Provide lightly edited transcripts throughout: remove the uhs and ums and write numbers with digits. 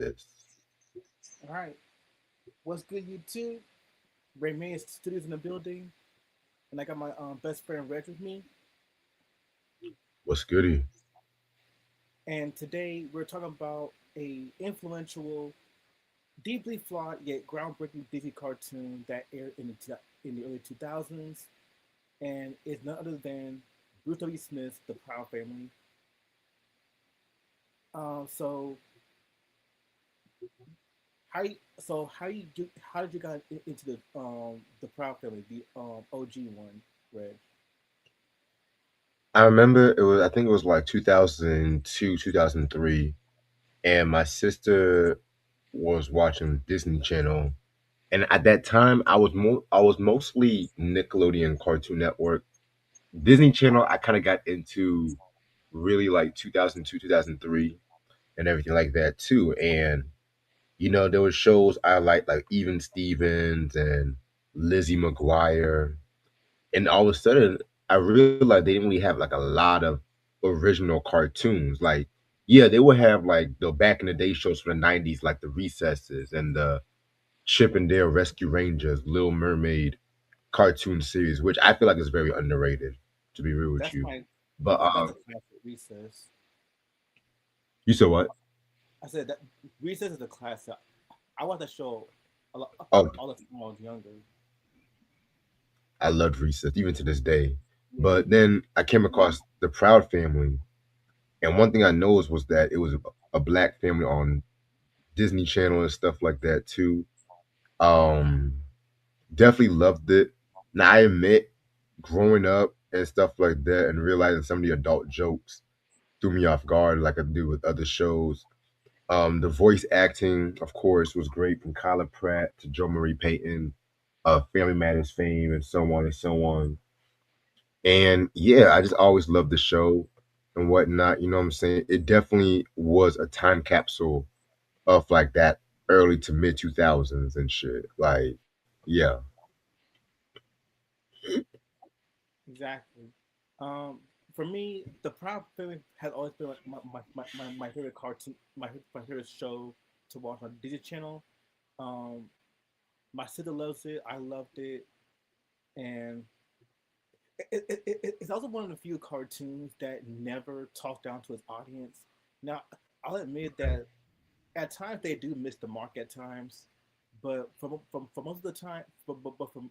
All right. What's good, YouTube? Rayman Studios in the building, and I got my best friend Reg with me. What's goody? And today we're talking about a influential, deeply flawed yet groundbreaking Disney cartoon that aired in the early 2000s, and is none other than Bruce W. Smith's The Proud Family. So how did you guys into the Proud Family, the OG one, Reg? I remember it was I think it was like 2002, 2003, and my sister was watching Disney Channel. And at that time I was mostly Nickelodeon Cartoon Network. Disney Channel I kind of got into really like 2002, 2003 and everything like that too. And there were shows I liked like Even Stevens and Lizzie McGuire. And all of a sudden I realized they didn't really have like a lot of original cartoons. Like, yeah, they would have like the back in the day shows from the 90s, like the Recesses and the Chip and Dale Rescue Rangers, Little Mermaid cartoon series, which I feel like is very underrated, to be real with That's you. my But that's a classic Recess. you said what? I said that Recess is a classic. I watched that show Oh, all the time when I was younger. I loved Recess even to this day. Yeah, But then I came across the Proud Family, and one thing I noticed was that it was a black family on Disney Channel and stuff like that too. Um, Definitely loved it. Now I admit, growing up and stuff like that, and realizing some of the adult jokes threw me off guard, like I do with other shows. The voice acting, of course, was great from Kyla Pratt to Joe Marie Payton, Family Matters fame, and so on and so on. And yeah, I just always loved the show and whatnot. You know what I'm saying? It definitely was a time capsule of like that early to mid 2000s and shit. Like, yeah. exactly. Um, for me, the Proud Family has always been like my favorite cartoon, my favorite show to watch on Disney Channel. Um, my sister loves it. I loved it, and it's also one of the few cartoons that never talked down to its audience. Now, I'll admit that at times they do miss the mark at times, but for most of the time, but from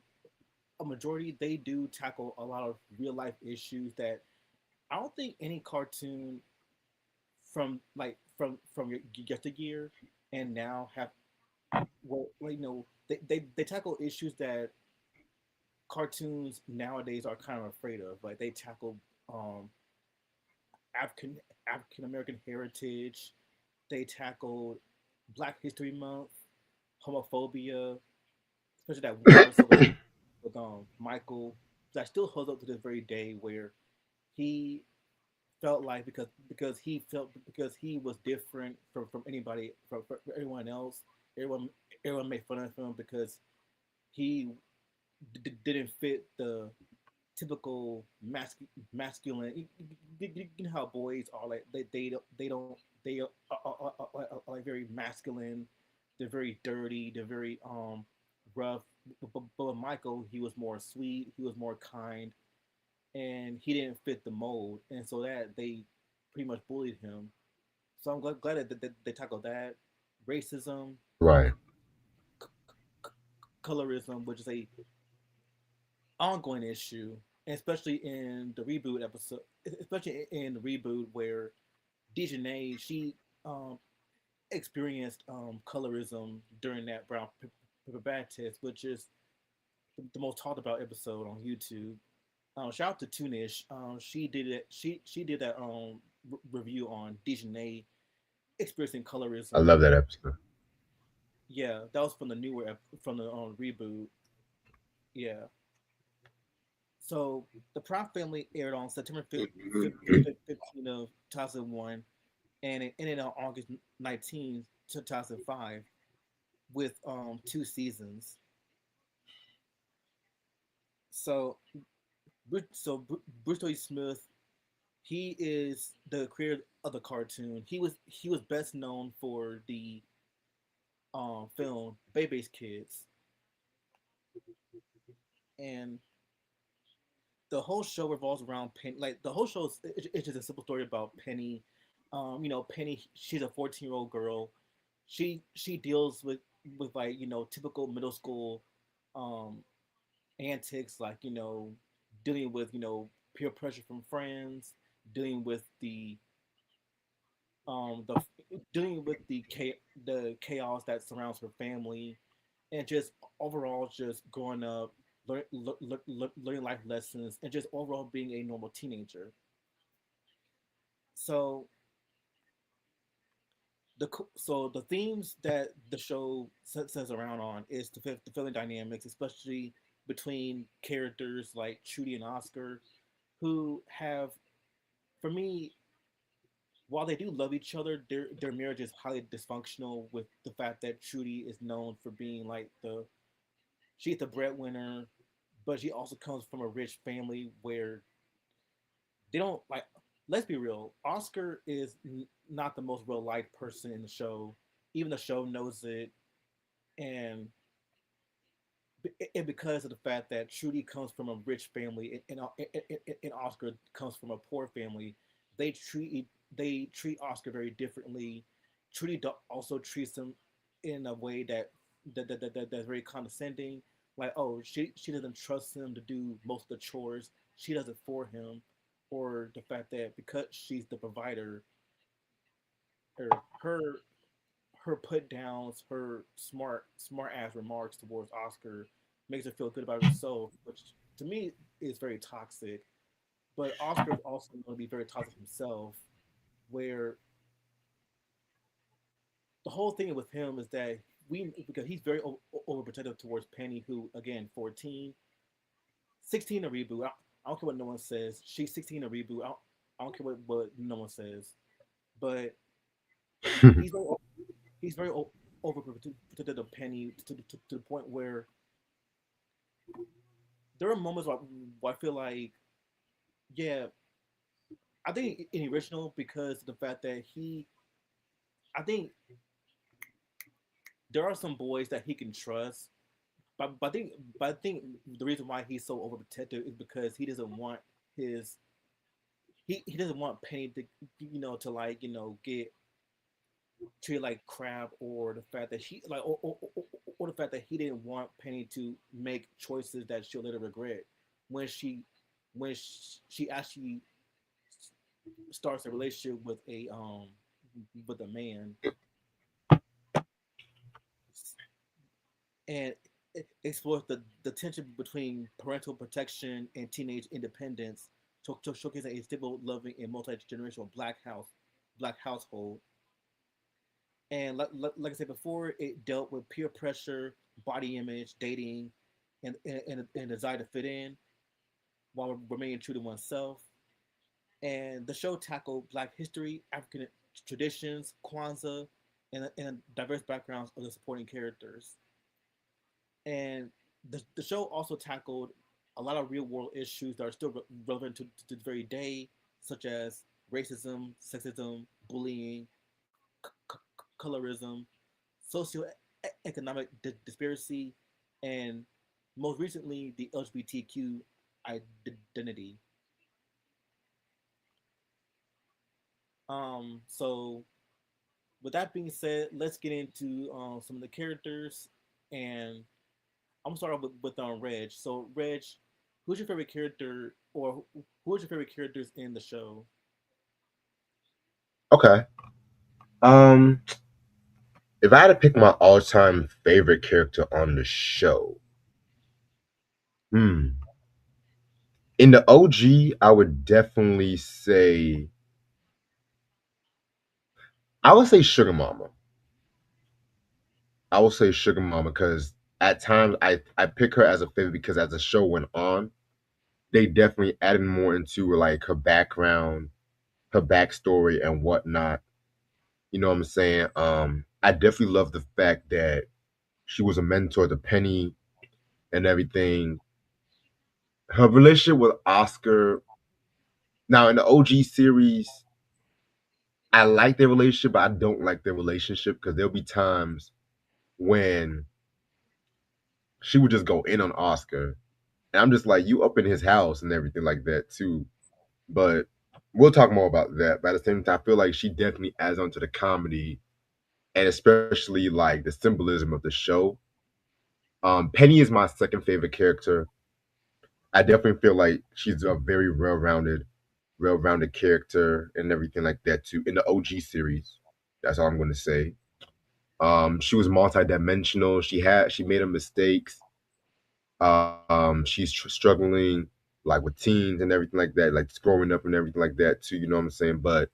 a majority, they do tackle a lot of real life issues that I don't think any cartoon from yesteryear and now have they tackle issues that cartoons nowadays are kind of afraid of. Like they tackle um, African African American heritage. They tackled Black History Month, homophobia, especially that one episode with Michael that still holds up to this very day, where he felt like because he was different from anybody from everyone else. Everyone everyone made fun of him because he didn't fit the typical masculine. You know how boys are like they are like very masculine. They're very dirty. They're very rough. But with Michael, he was more sweet. He was more kind, and he didn't fit the mold, and so that they pretty much bullied him. So I'm glad that they tackled that racism, Right. colorism, which is a ongoing issue, and especially in the reboot episode, especially in the reboot where Dejanay she um, experienced colorism during that brown bag test, which is the most talked about episode on YouTube. Shout out to Tunish. She did it. She did that review on Dejanay experiencing I colorism. love that episode. Yeah, that was from the from the reboot. Yeah. So the Proud Family aired on September 15th of 2001, and it ended on August 19th, 2005, with two seasons. So Bruce Lee Smith, he is the creator of the cartoon. He was best known for the film Bebe's Kids, and the whole show revolves around Penny. Like the whole show is it's just a simple story about Penny. Penny, she's a 14-year-old girl. She deals with like typical middle school um, antics, like dealing with peer pressure from friends, dealing with the dealing with the chaos that surrounds her family, and just overall just growing up, learning life lessons, and just overall being a normal teenager. So the themes that the show centers around on is the family dynamics, especially between characters like Trudy and Oscar, who have, for me, while they do love each other, their marriage is highly dysfunctional. With the fact that Trudy is known for being like she's the breadwinner, but she also comes from a rich family where they don't like. Let's be real. Oscar is not the most real life person in the show. Even the show knows it, and because of the fact that Trudy comes from a rich family and Oscar comes from a poor family, they treat Oscar very differently. Trudy also treats him in a way that's very condescending. Like, oh, she doesn't trust him to do most of the chores. She does it for him, or the fact that because she's the provider, or her put downs, her smart ass remarks towards Oscar makes her feel good about herself, which to me is very toxic. But Oscar is also going to be very toxic himself, where the whole thing with him is that we because he's very overprotective towards Penny, who again 14, 16 a reboot. I don't care what no one says. She's 16 a reboot. I don't care what no one says, but he's very he's very overprotective of Penny to the point where there are moments where I feel like, yeah, I think in the original because of the fact that I think there are some boys that he can trust, but I think the reason why he's so overprotective is because his he doesn't want Penny to to like get treated like crap, or the fact that he like or the fact that he didn't want Penny to make choices that she'll later regret when she actually starts a relationship with a man, and it explores the tension between parental protection and teenage independence to showcase a stable, loving, and multi-generational black household. And like I said before, it dealt with peer pressure, body image, dating, and desire to fit in while remaining true to oneself. And the show tackled Black history, African traditions, Kwanzaa, and diverse backgrounds of the supporting characters. And the show also tackled a lot of real world issues that are still relevant to the very day, such as racism, sexism, bullying, colorism, socioeconomic disparity, and most recently the LGBTQ identity. So with that being said, let's get into some of the characters, and I'm gonna start off with Reg. So Reg, who's your favorite character, or who's your favorite characters in the show? Okay. Um, if I had to pick my all-time favorite character on the show, hmm, in the OG, I would definitely say I would say Sugar Mama. I would say Sugar Mama because at times I pick her as a favorite because as the show went on, they definitely added more into like her background, her backstory, and whatnot. You know what I'm saying? I definitely love the fact that she was a mentor to Penny and everything. Her relationship with Oscar. Now in the OG series, I like their relationship, but I don't like their relationship because there'll be times when she would just go in on Oscar. And I'm just like, you up in his house and everything like that too. But we'll talk more about that. But at the same time, I feel like she definitely adds on to the comedy and especially like the symbolism of the show. Penny is my second favorite character. I definitely feel like she's a very well-rounded character and everything like that too. In the OG series, that's all I'm going to say. She was multidimensional. She made her mistakes. She's struggling like with teens and everything like that, like just growing up and everything like that too. You know what I'm saying? But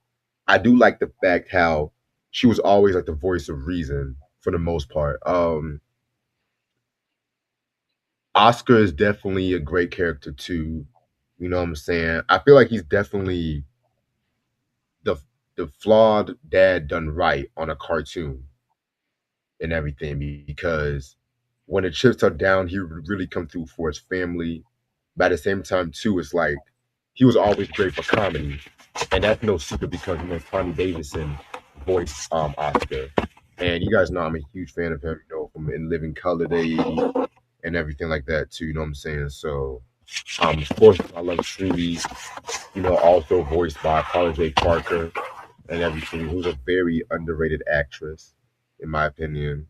I do like the fact how she was always like the voice of reason for the most part. Oscar is definitely a great character too. You know what I'm saying? I feel like he's definitely the the flawed dad done right on a cartoon and everything because when the chips are down, he would really come through for his family. But at the same time, too, it's like he was always great for comedy, and that's no secret because Tony Davidson voiced Oscar, and you guys know I'm a huge fan of him. You know, from In Living Color days and everything like that too. You know what I'm saying? So, of course, I love Trudy. You know, also voiced by Paula J. Parker and everything, who's a very underrated actress, in my opinion.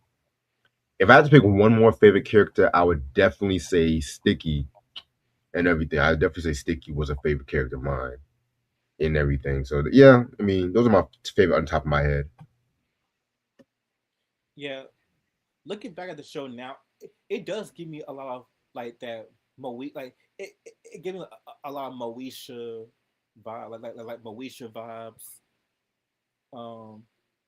If I had to pick one more favorite character, I would definitely say Sticky and everything. I would definitely say Sticky was a favorite character of mine in everything. So yeah, I mean, those are my favorite on top of my head. Yeah, looking back at the show now, it does give me a lot of like that like it gives me a lot of Moesha vibe, like Moesha vibes, um,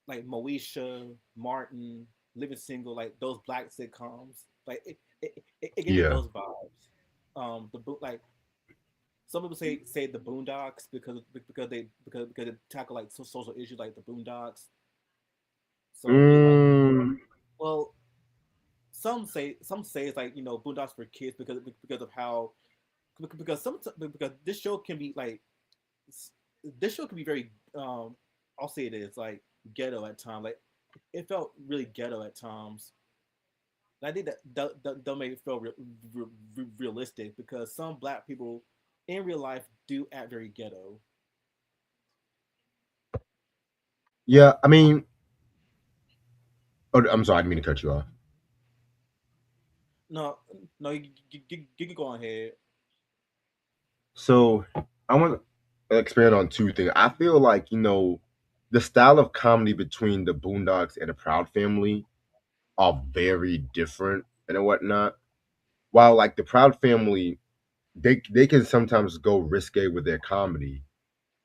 like Moesha, Martin, Living Single, like those black sitcoms. Like it gave me Yeah. those vibes. Like some people say the Boondocks because they tackle like social issues like the Boondocks. So it's like, Mm, well, some say it's like Boondocks for kids because of how because this show can be very I'll say it is like ghetto at times. Like it felt really ghetto at times. And I think that make it feel realistic because some black people in real life do act very ghetto. yeah, I mean, oh, I'm sorry, I didn't mean to cut you off. No, no, you can go ahead. So I want to expand on two things. I feel like the style of comedy between the Boondocks and the Proud Family are very different and whatnot. While like the Proud Family, they can sometimes go risque with their comedy.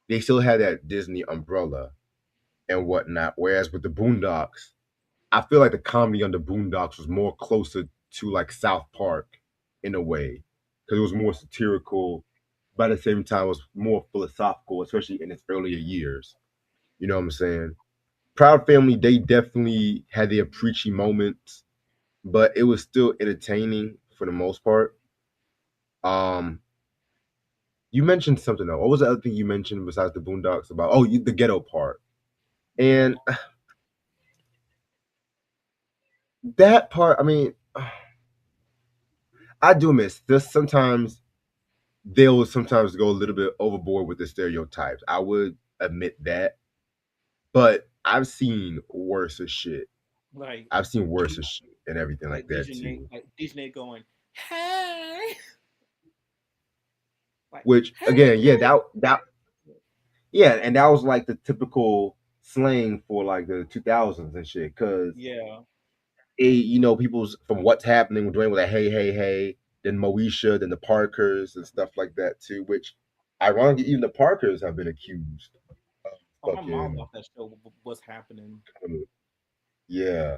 They still had that Disney umbrella and whatnot. Whereas with the Boondocks, I feel like the comedy on the Boondocks was more closer to like South Park in a way because it was more satirical, but at the same time it was more philosophical, especially in its earlier years. You know what I'm saying? Proud Family, they definitely had their preachy moments, but it was still entertaining for the most part. Um, you mentioned something though. What was the other thing you mentioned besides the Boondocks about? Oh, the ghetto part. And that part, I mean, I do miss this. Sometimes they'll sometimes go a little bit overboard with the stereotypes. I would admit that, but I've seen worse of shit. Like I've seen worse D, of shit and everything like that too. Like Dejanay going, hey, like Which again, yeah, hey, yeah, and that was like the typical slang for like the 2000s and shit. Because yeah. people's from what's happening doing with a hey hey hey, then Moesha, then the Parkers and stuff like that too. Which ironically, even the Parkers have been accused of Oh, my mom fucking. watched that show. What's happening? Yeah.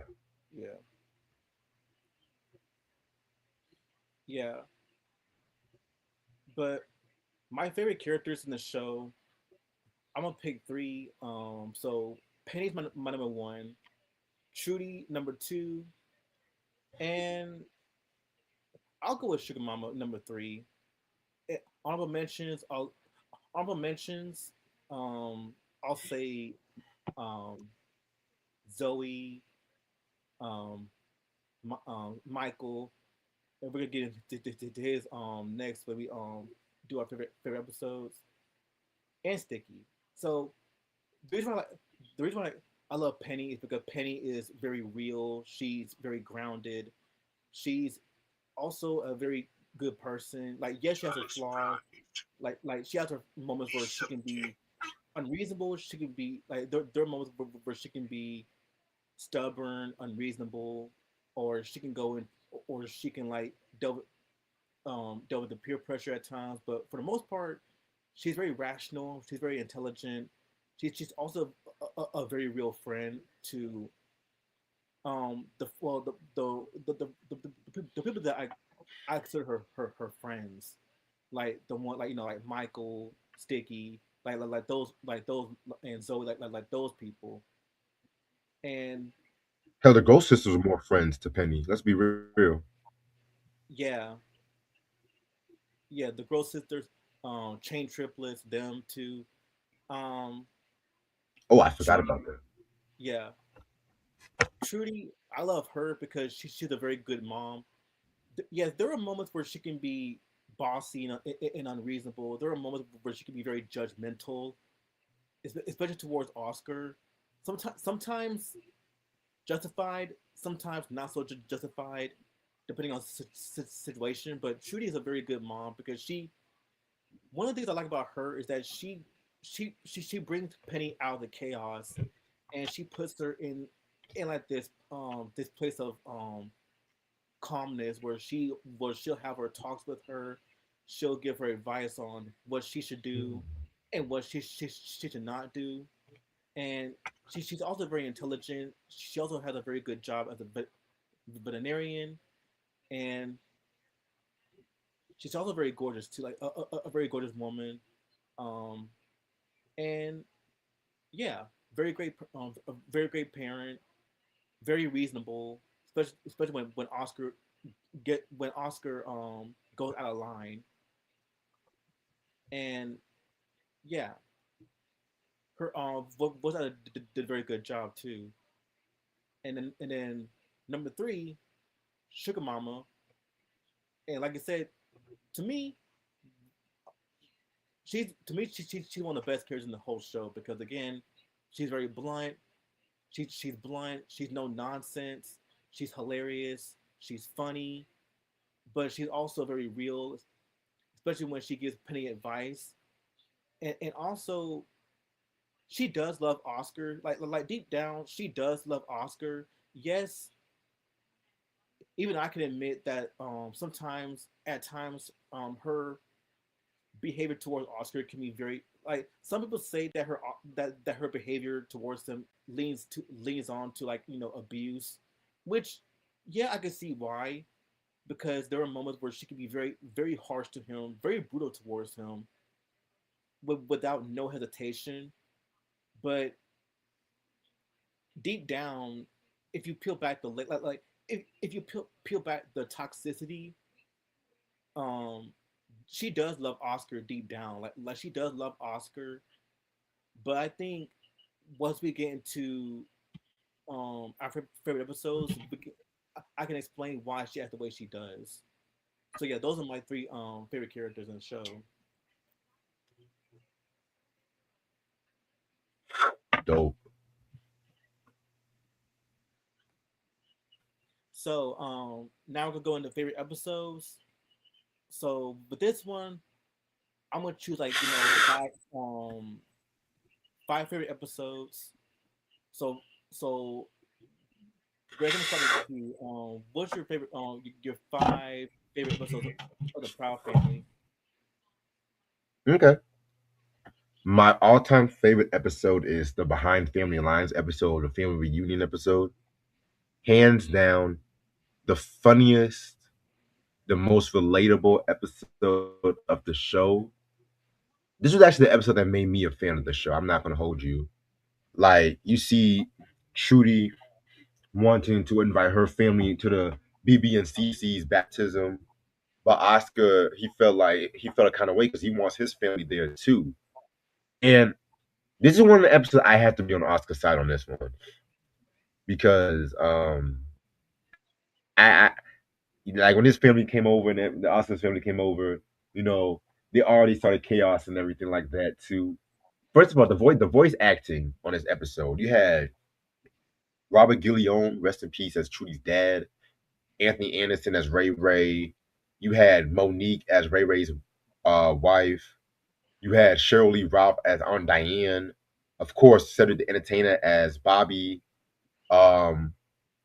Yeah, yeah. But my favorite characters in the show, I'm gonna pick three. So Penny's my number one, Trudy number two, and I'll go with Sugar Mama number three. Honorable mentions. Honorable mentions. Um, I'll say um, Zoe. Um, Michael, and we're gonna get into his next when we do our favorite episodes, and Sticky. So the reason why the reason why I love Penny is because Penny is very real. She's very grounded. She's also a very good person. Like yes, she has her flaws. Like she has her moments where she can be unreasonable. She can be like there are moments where she can be stubborn, unreasonable, or she can go in, or she can like dealt with the peer pressure at times. But for the most part, she's very rational. She's very intelligent. She's also a very real friend to the well the people that I consider her friends, like the one like like Michael, Sticky, like those and Zoe like those people. And Hell, the Ghost Sisters were more friends to Penny. Let's be real. yeah, yeah, the Girl Sisters, Chain Triplets, them too. Um, Oh, I forgot Trudy, about that. yeah, Trudy. I love her because she's a very good mom. Yes, there are moments where she can be bossy and unreasonable. There are moments where she can be very judgmental, especially towards Oscar. Sometimes justified, sometimes not so justified, depending on situation. But Trudy is a very good mom because one of the things I like about her is that she brings Penny out of the chaos, and she puts her in like this place of calmness where she'll have her talks with her, she'll give her advice on what she should do and what she should not do, and she's also very intelligent. She also has a very good job as a veterinarian, and she's also very gorgeous too, like a very gorgeous woman. Um, and yeah, a very great parent, very reasonable, especially when Oscar goes out of line, and yeah, her was did a very good job too, and then number three, Sugar Mama, and like I said, to me, she's one of the best characters in the whole show because again, she's very blunt. She's blunt. She's no nonsense. She's hilarious. She's funny, but she's also very real, especially when she gives Penny advice. And also she does love Oscar. Like deep down, she does love Oscar. Yes, even I can admit that sometimes at times her behavior towards Oscar can be very like some people say that her behavior towards him leans on to like abuse, which yeah I can see why because there are moments where she can be very harsh to him, very brutal towards him, without no hesitation. But deep down, if you peel back the like if you peel back the toxicity, um, she does love Oscar deep down. Like she does love Oscar, but I think once we get into our favorite episodes, I can explain why she acts the way she does. So yeah, those are my three favorite characters in the show. Dope. So now we're gonna go into favorite episodes. So with this one, I'm gonna choose like five favorite episodes. So so Greg, I'm gonna start with you. What's your favorite your five favorite episodes of the Proud Family? Okay. My all-time favorite episode is the Behind Family Lines episode, the family reunion episode. Hands down, the funniest, the most relatable episode of the show. This was actually the episode that made me a fan of the show. I'm not gonna hold you. Like you see Trudy wanting to invite her family to the BB and CC's baptism, but Oscar he felt a kind of way because he wants his family there too. And this is one of the episodes I have to be on Oscar's side on this one because I like when his family came over and the Austin's family came over, you know, they already started chaos and everything like that too. First of all, the voice acting on this episode, you had Robert Gilliam, rest in peace, as Trudy's dad, Anthony Anderson as Ray Ray. You had Monique as Ray Ray's wife. You had Shirley Ralph as Aunt Diane. Of course, Cedric the Entertainer as Bobby. Um,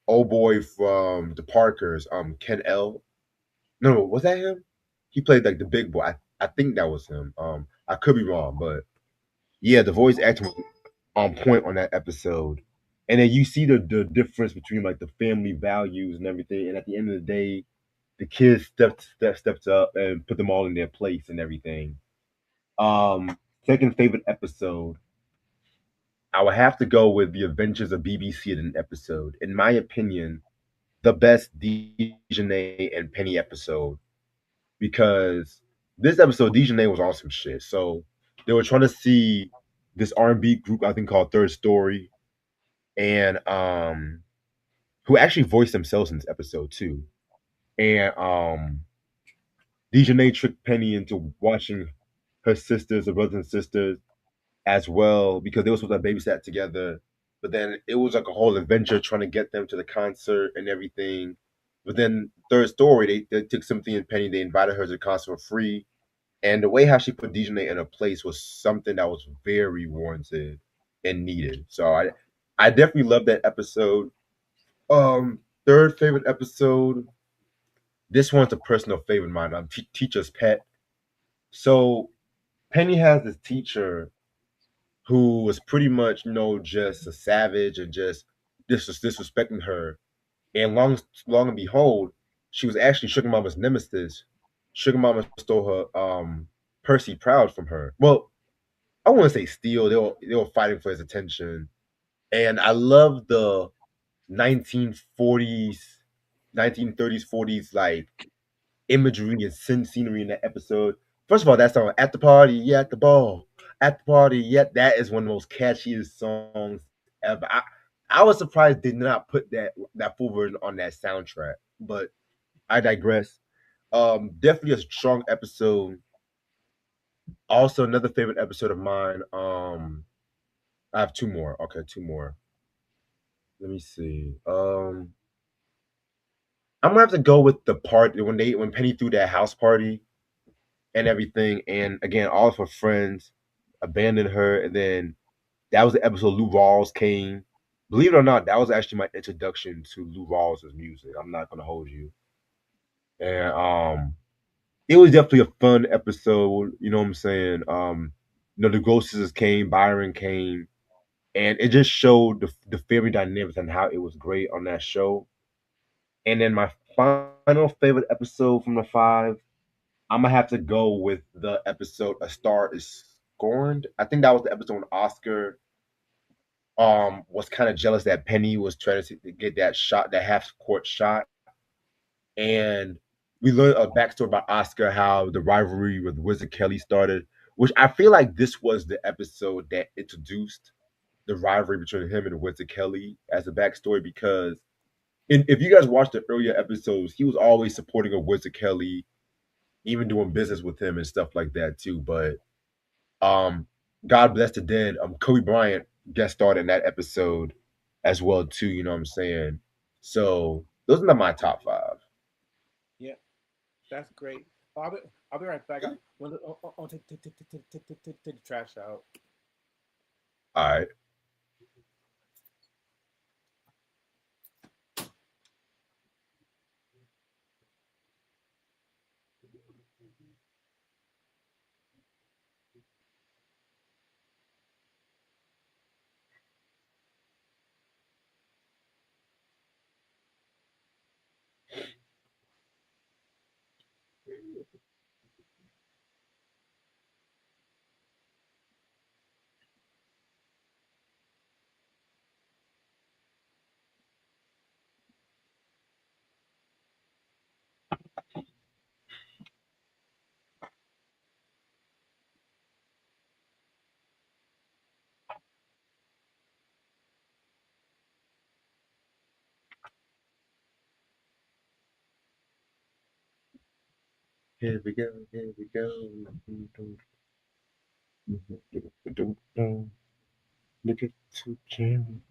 old boy from the Parkers, Ken L. No, was that him? He played like the big boy. I think that was him. I could be wrong, but yeah, the voice acting was on point on that episode. And then you see the difference between like the family values and everything. And at the end of the day, the kids stepped up and put them all in their place and everything. Second favorite episode, I would have to go with the Adventures of BBC in an episode. In my opinion, the best Dejanay and Penny episode because this episode Dejanay was on some shit. So they were trying to see this R&B group I think called Third Story and who actually voiced themselves in this episode too. And Dejanay tricked Penny into watching her sisters, her brothers and sisters, as well because they were supposed to babysat together. But then it was like a whole adventure trying to get them to the concert and everything. But then Third Story, they took Cynthia and Penny, they invited her to the concert for free. And the way how she put Dejanay in a place was something that was very warranted and needed. So I definitely love that episode. Third favorite episode. This one's a personal favorite of mine. Teacher's Pet. So Penny has this teacher who was pretty much, just a savage and just disrespecting her. And long and behold, she was actually Sugar Mama's nemesis. Sugar Mama stole her Percy Proud from her. Well, I wouldn't say steal. They were fighting for his attention. And I love the 1940s, 1930s, 40s like imagery and scenery in that episode. First of all, that song "At the Party, Yeah, at the Ball, at the Party, yeah," that is one of the most catchiest songs ever. I was surprised they did not put that full version on that soundtrack, but I digress. Definitely a strong episode. Also, another favorite episode of mine. I have two more. Okay, two more. Let me see. I'm gonna have to go with the part when Penny threw that house party and everything. And again, all of her friends abandoned her. And then that was the episode Lou Rawls came. Believe it or not, that was actually my introduction to Lou Rawls' music. I'm not gonna hold you. And it was definitely a fun episode. You know what I'm saying? The Ghosters came, Byron came, and it just showed the family dynamics and how it was great on that show. And then my final favorite episode from the five, I'm gonna have to go with the episode "A Star Is Scorned." I think that was the episode when Oscar was kind of jealous that Penny was trying to get that shot, that half court shot, and we learned a backstory about Oscar, how the rivalry with Wizard Kelly started, which I feel like this was the episode that introduced the rivalry between him and Wizard Kelly as a backstory because if you guys watched the earlier episodes, he was always supporting a Wizard Kelly, even doing business with him and stuff like that too. But um, God bless the dead. Kobe Bryant guest starred in that episode as well too. You know what I'm saying? So those are my top five. Yeah, that's great. I'll be, I'll be right back. I'll take the trash out. All right. Here we go. Here we go. Look at to Jim.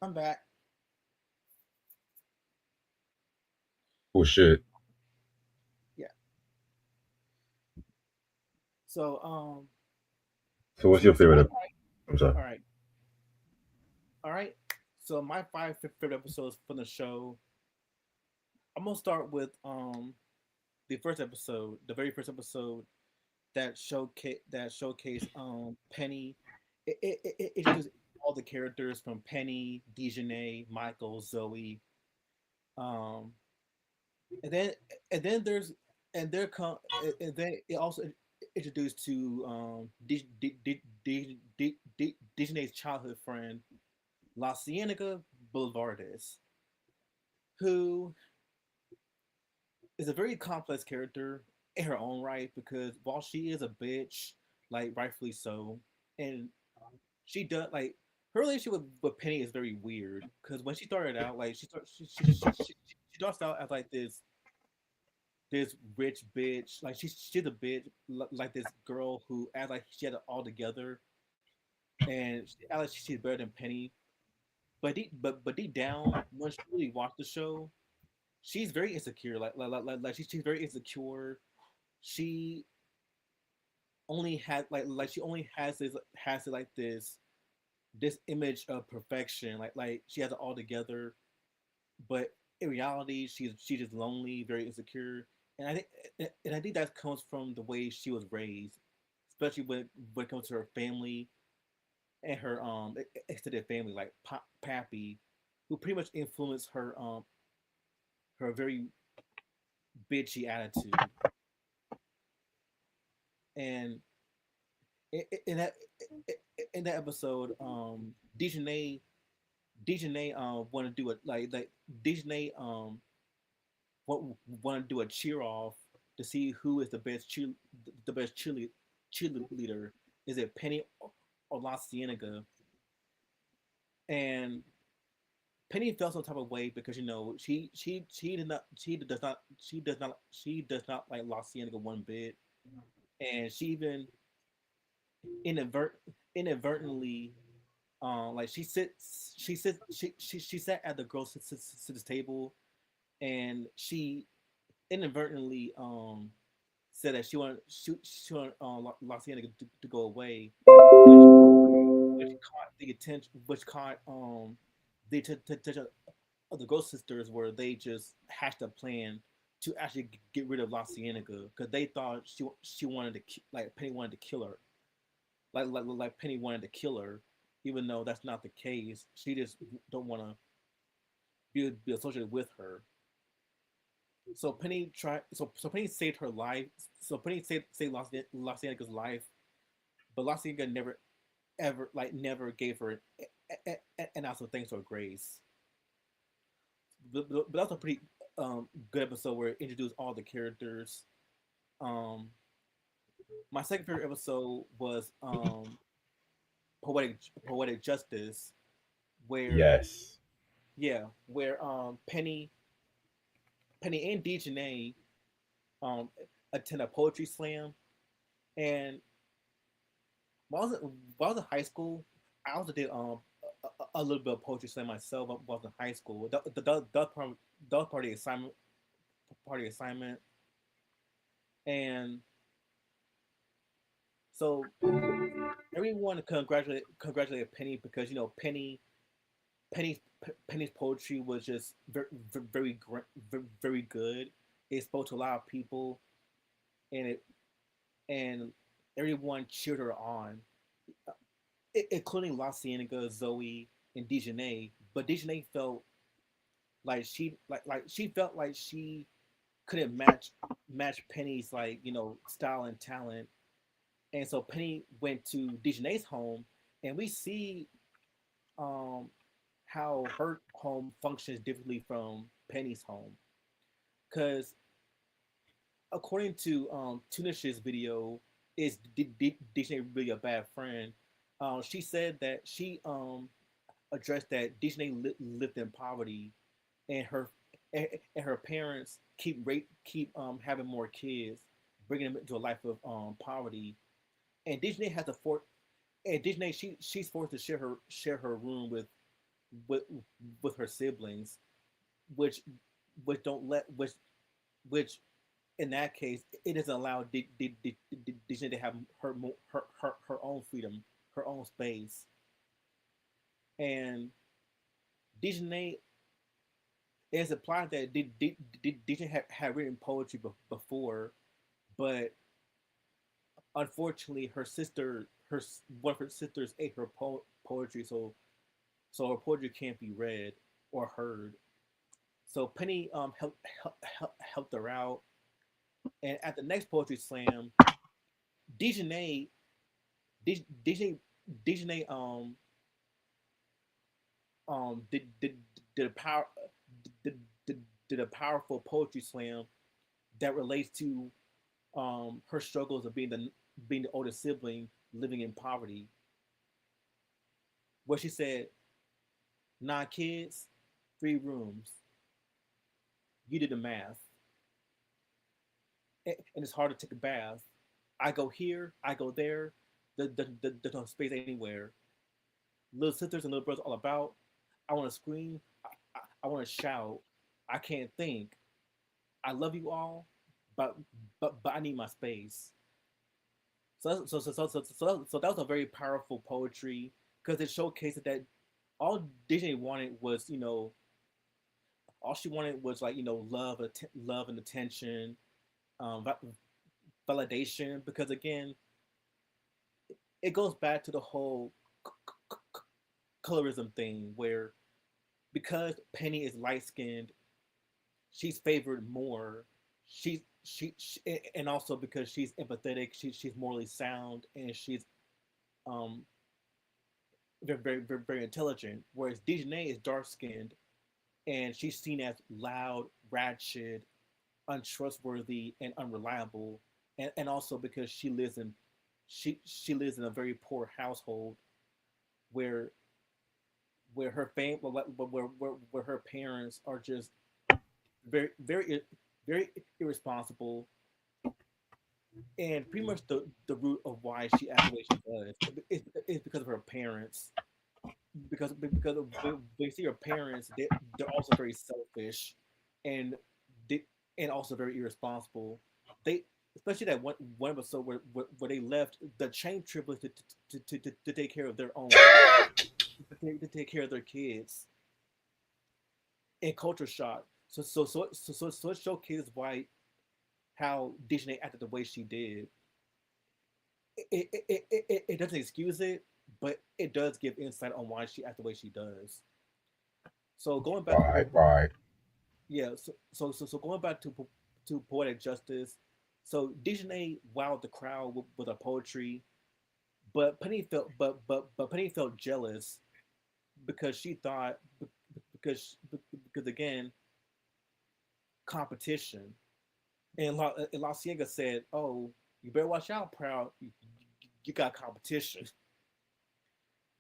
I'm back. Oh shit. Yeah. So So what's your so my favorite? I'm sorry. all right, all right. So my five favorite episodes from the show. I'm gonna start with the first episode, the very first episode that showcase Penny. It introduced all the characters from Penny, Dejanay, Michael, Zoe, um, and then and then there's and there come and then it also introduced to Dejanay's childhood friend La Cienega Boulevardes, who is a very complex character in her own right because while she is a bitch, like rightfully so, and she does like her relationship with Penny is very weird because when she started out, like she starts out as like this rich bitch, like she's a bitch, like this girl who acts like she had it all together, and she acts like she's better than Penny. But deep down, when she really watched the show, she's very insecure. She's very insecure. She only had like she only has like this image of perfection. Like she has it all together, but in reality, she's just lonely, very insecure. And I think and I think that comes from the way she was raised, especially when it comes to her family and her extended family, like Pappy, who pretty much influenced her very bitchy attitude. And in that episode, Dejanay want to do it like Dejanay want to do a cheer off to see who is the best cheerleader. Is it Penny or La Cienega? And Penny felt some type of way because she does not like La Cienega one bit, and she even inadvertently Like she sat at the girls' sister's table, and she inadvertently said that she wanted Luciana to go away, which which caught the attention, which caught the attention of the Ghost Sisters, where they just hatched a plan to actually get rid of La Cienega because they thought she wanted to like Penny wanted to kill her, like Penny wanted to kill her, even though that's not the case. She just don't want to be associated with her. So Penny tried. So Penny saved her life. So Penny saved La Cienega's life, but La Cienega never gave her an ounce of thanks or grace. But that's a pretty good episode where it introduced all the characters. Um, my second favorite episode was poetic justice, where Yes. where Penny and Dejanay attend a poetry slam, and while I was in high school, I also did a little bit of poetry slam myself. While I was in high school. That was part of the assignment. Part of the assignment, and so everyone congratulated Penny because Penny's Penny's poetry was just very good. It spoke to a lot of people, and and everyone cheered her on, including La Cienega, Zoe, and Dejanay. But Dejanay felt like she felt like she couldn't match Penny's style and talent, and so Penny went to Dejanay's home, and we see um how her home functions differently from Penny's home. Because according to Tunish's video, is Dejanay really a bad friend? She said that she addressed that Dejanay lived in poverty, and and her parents keep having more kids, bringing them into a life of poverty. And Dejanay has a for and Dejanay she's forced to share her room with with her siblings, which don't let which in that case it doesn't allow Dejanay to have her own freedom, her own space. And Dejanay, it's implied that Dejanay had written poetry before, but unfortunately her one of her sisters ate her poetry, so her poetry can't be read or heard. So Penny helped her out, and at the next poetry slam, Dejanay DJ Dejanay did a did, did, did a powerful poetry slam that relates to her struggles of being the oldest sibling living in poverty, where she said, "Nine kids, three rooms. You did the math, and it's hard to take a bath. I go here, I go there. There's no space anywhere. Little sisters and little brothers all about. I want to scream. I want to shout. I can't think. I love you all, but but I need my space." So that was a very powerful poetry because it showcased that all Disney wanted was all she wanted was love and attention, um, validation. Because again, it goes back to the whole colorism thing where because Penny is light skinned, she's favored more. She and also because she's empathetic, she's morally sound, and she's um very intelligent. Whereas Dejanay is dark skinned and she's seen as loud, ratchet, untrustworthy, and unreliable. And also because she lives in a very poor household where her where her parents are just very irresponsible, and pretty much the root of why she acts the way she does is because of her parents. because we see your parents, they're also very selfish, and they, and also very irresponsible. They, especially that one episode where they left the chain triplets to take care of their own, to take care of their kids in culture shock. So it showcases why how Disney acted the way she did. It doesn't excuse it, but it does give insight on why she acts the way she does. So going back to Right, right. yeah, so going back to poetic justice. So Disney wowed the crowd with her poetry, but Penny felt jealous because she thought because again competition. And La Cienga said, "Oh, you better watch out, Proud. You got competition."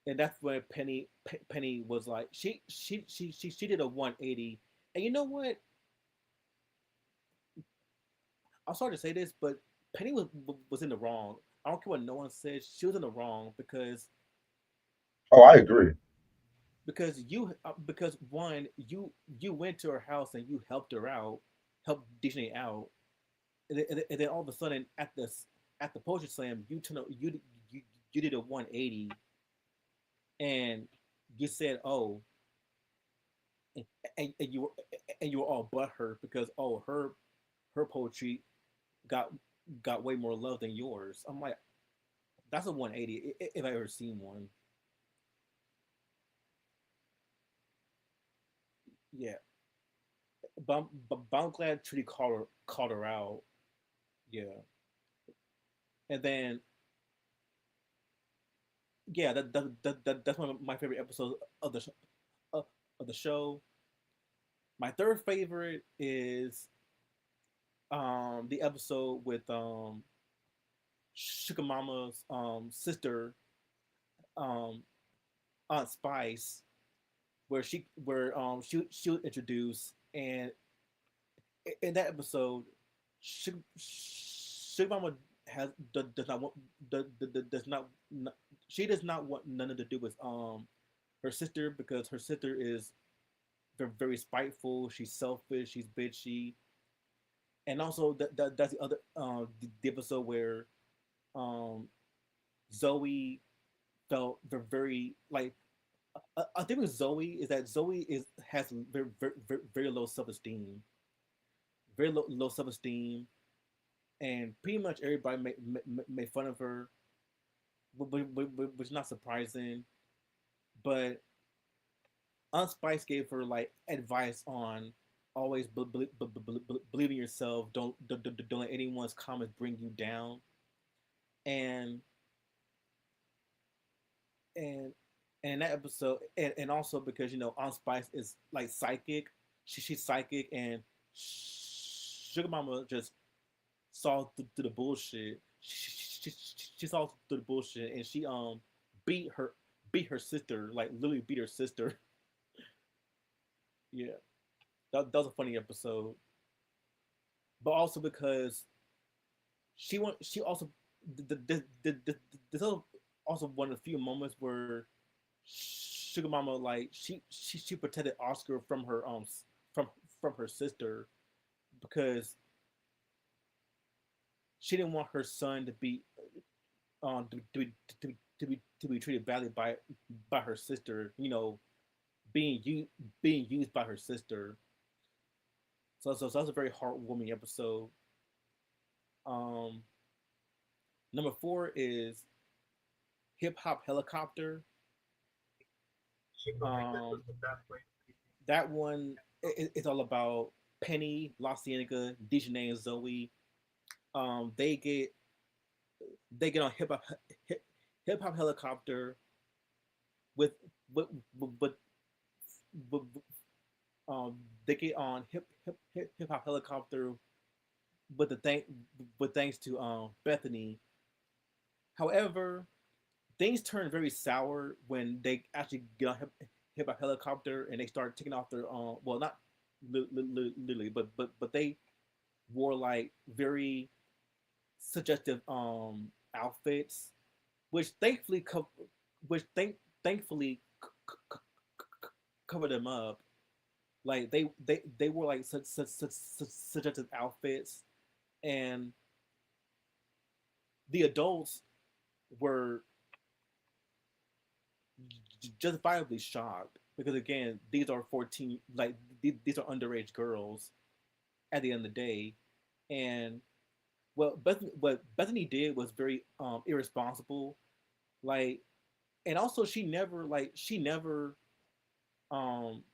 And that's when Penny was like, she did a 180. And you know what? I'm sorry to say this, but Penny was in the wrong. I don't care what no one says. She was in the wrong Oh, I agree. because one you went to her house and you helped her out, helped Disney out, and then all of a sudden at the poetry slam you you did a 180 and you said and you were and you were all but her because her poetry got got way more love than yours. I'm like, that's a 180 if I ever seen one. Yeah, but I'm glad Trudy called her out. Yeah, and then yeah, that's one of my favorite episodes of uh, of the show. My third favorite is the episode with Sugar Mama's sister um Aunt Spice where she was introduced and in that episode Sugar Mama has does not want does not she does not want nothing to do with her sister because her sister is very spiteful, she's selfish, she's bitchy, and also that's the other the episode where um Zoe felt very like I think with Zoe is that Zoe is has very low self esteem, very low self esteem, and pretty much everybody made fun of her, which is not surprising. But Aunt Spice gave her like advice on always believe in yourself. Don't let anyone's comments bring you down. And and and in that episode, and also because Aunt Spice is like psychic, she's psychic, and Sugar Mama just saw through the bullshit. She saw through the bullshit, and she beat her beat her sister, like literally beat her sister. Yeah, that was a funny episode, but also because she also this also one of the few moments where Sugar Mama like she protected Oscar from her from from her sister because she didn't want her son to be to be treated badly by her sister. Being used being used by her sister. So that's a very heartwarming episode. Um, Number four is Hip Hop Helicopter. Um, that one is all about Penny, La Cienega, Dejanay, and Zoe. Um, they get they get on hip hop helicopter with with with, with they get on hip hop helicopter with the thank with thanks to Bethany. However, things turn very sour when they actually get on hip hop helicopter and they start taking off their well not literally but they wore like very suggestive outfits which thankfully c- cover them up. Like they wore like such suggestive outfits, and the adults were justifiably shocked because again these are 14, like these are underage girls at the end of the day. And what Bethany did was very irresponsible, like, and also she never um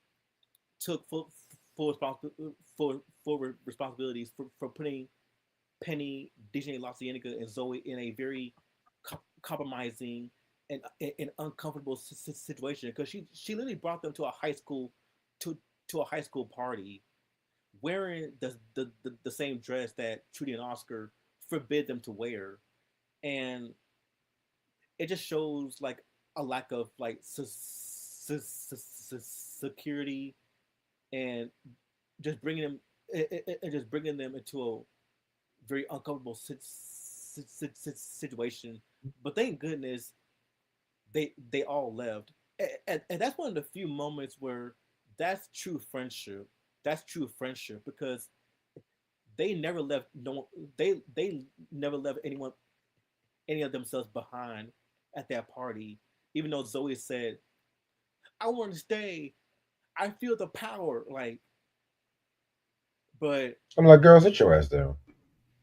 took full responsibilities for putting Penny, DJ La Cienega, and Zoe in a very compromising and uncomfortable situation because she literally brought them to a high school to a high school party wearing the same dress that Trudy and Oscar forbid them to wear, and it just shows like a lack of like security and just bringing them just bringing them into a very uncomfortable situation. But thank goodness they all left, and that's one of the few moments where that's true friendship. That's true friendship because they never left. No, they never left any of themselves behind at that party. Even though Zoe said, "I want to stay. I feel the power." Like, but I'm like, girl, sit your ass down.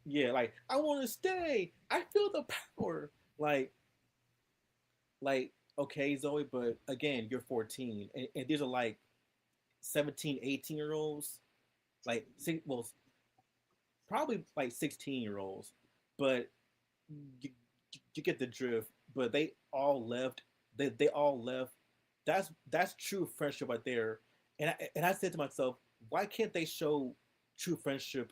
yeah, like I want to stay. I feel the power. Like okay, Zoe, but again, you're 14, and these are like 17, 18-year olds, like well, probably like 16-year olds, but you, you get the drift. But they all left. They all left. That's true friendship right there. And I said to myself, why can't they show true friendship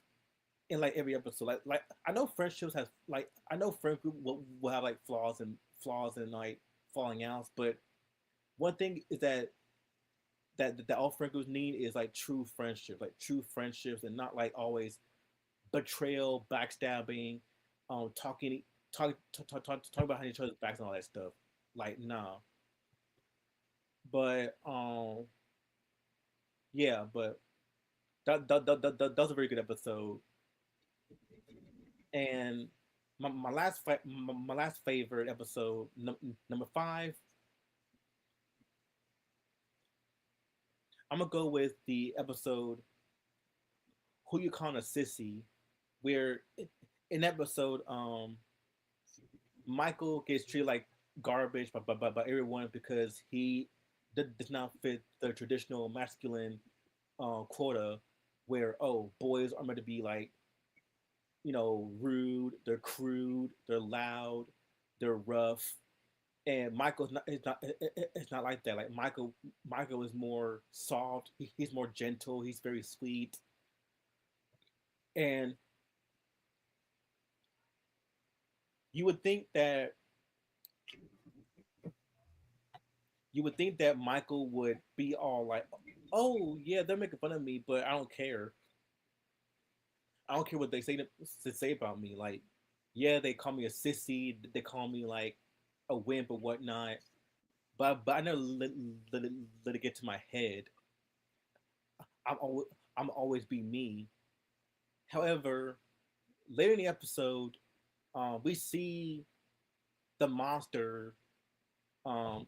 in like every episode? Like I know friendships has like I know friend group will have like flaws and like falling outs, but one thing is that all friend groups need is like true friendship, like true friendships, and not like always betrayal, backstabbing, talking about each other's backs and all that stuff. Like nah, but yeah, but that was a very good episode. And my last favorite episode, number five, I'm gonna go with the episode "Who You Calling a Sissy," where in episode Michael gets treated like garbage by everyone because he does not fit the traditional masculine quota, where oh boys are meant to be like rude, they're crude, they're loud, they're rough, and Michael's not it's not like that. Like Michael is more soft. He's more gentle. He's very sweet, and you would think that Michael would be all like, "Oh yeah, they're making fun of me, but I don't care. I don't care what they say about me. Like, yeah, they call me a sissy, they call me like a wimp or whatnot, but I never let it get to my head. I'm always be me." However, later in the episode, we see the monster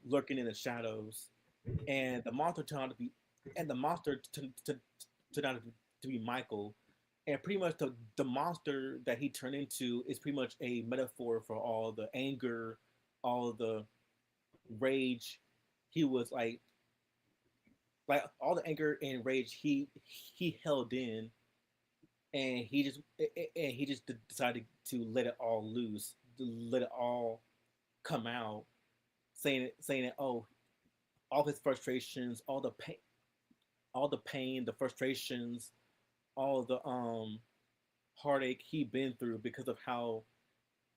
lurking in the shadows, and the monster turned out to be, and the monster turned out to be Michael, and pretty much the monster that he turned into is pretty much a metaphor for all the anger, all the rage. He was like all the anger and rage he held in, and he just decided to let it all loose, let it all come out, saying that oh all his frustrations, all the pain, the frustrations, all the heartache he been through because of how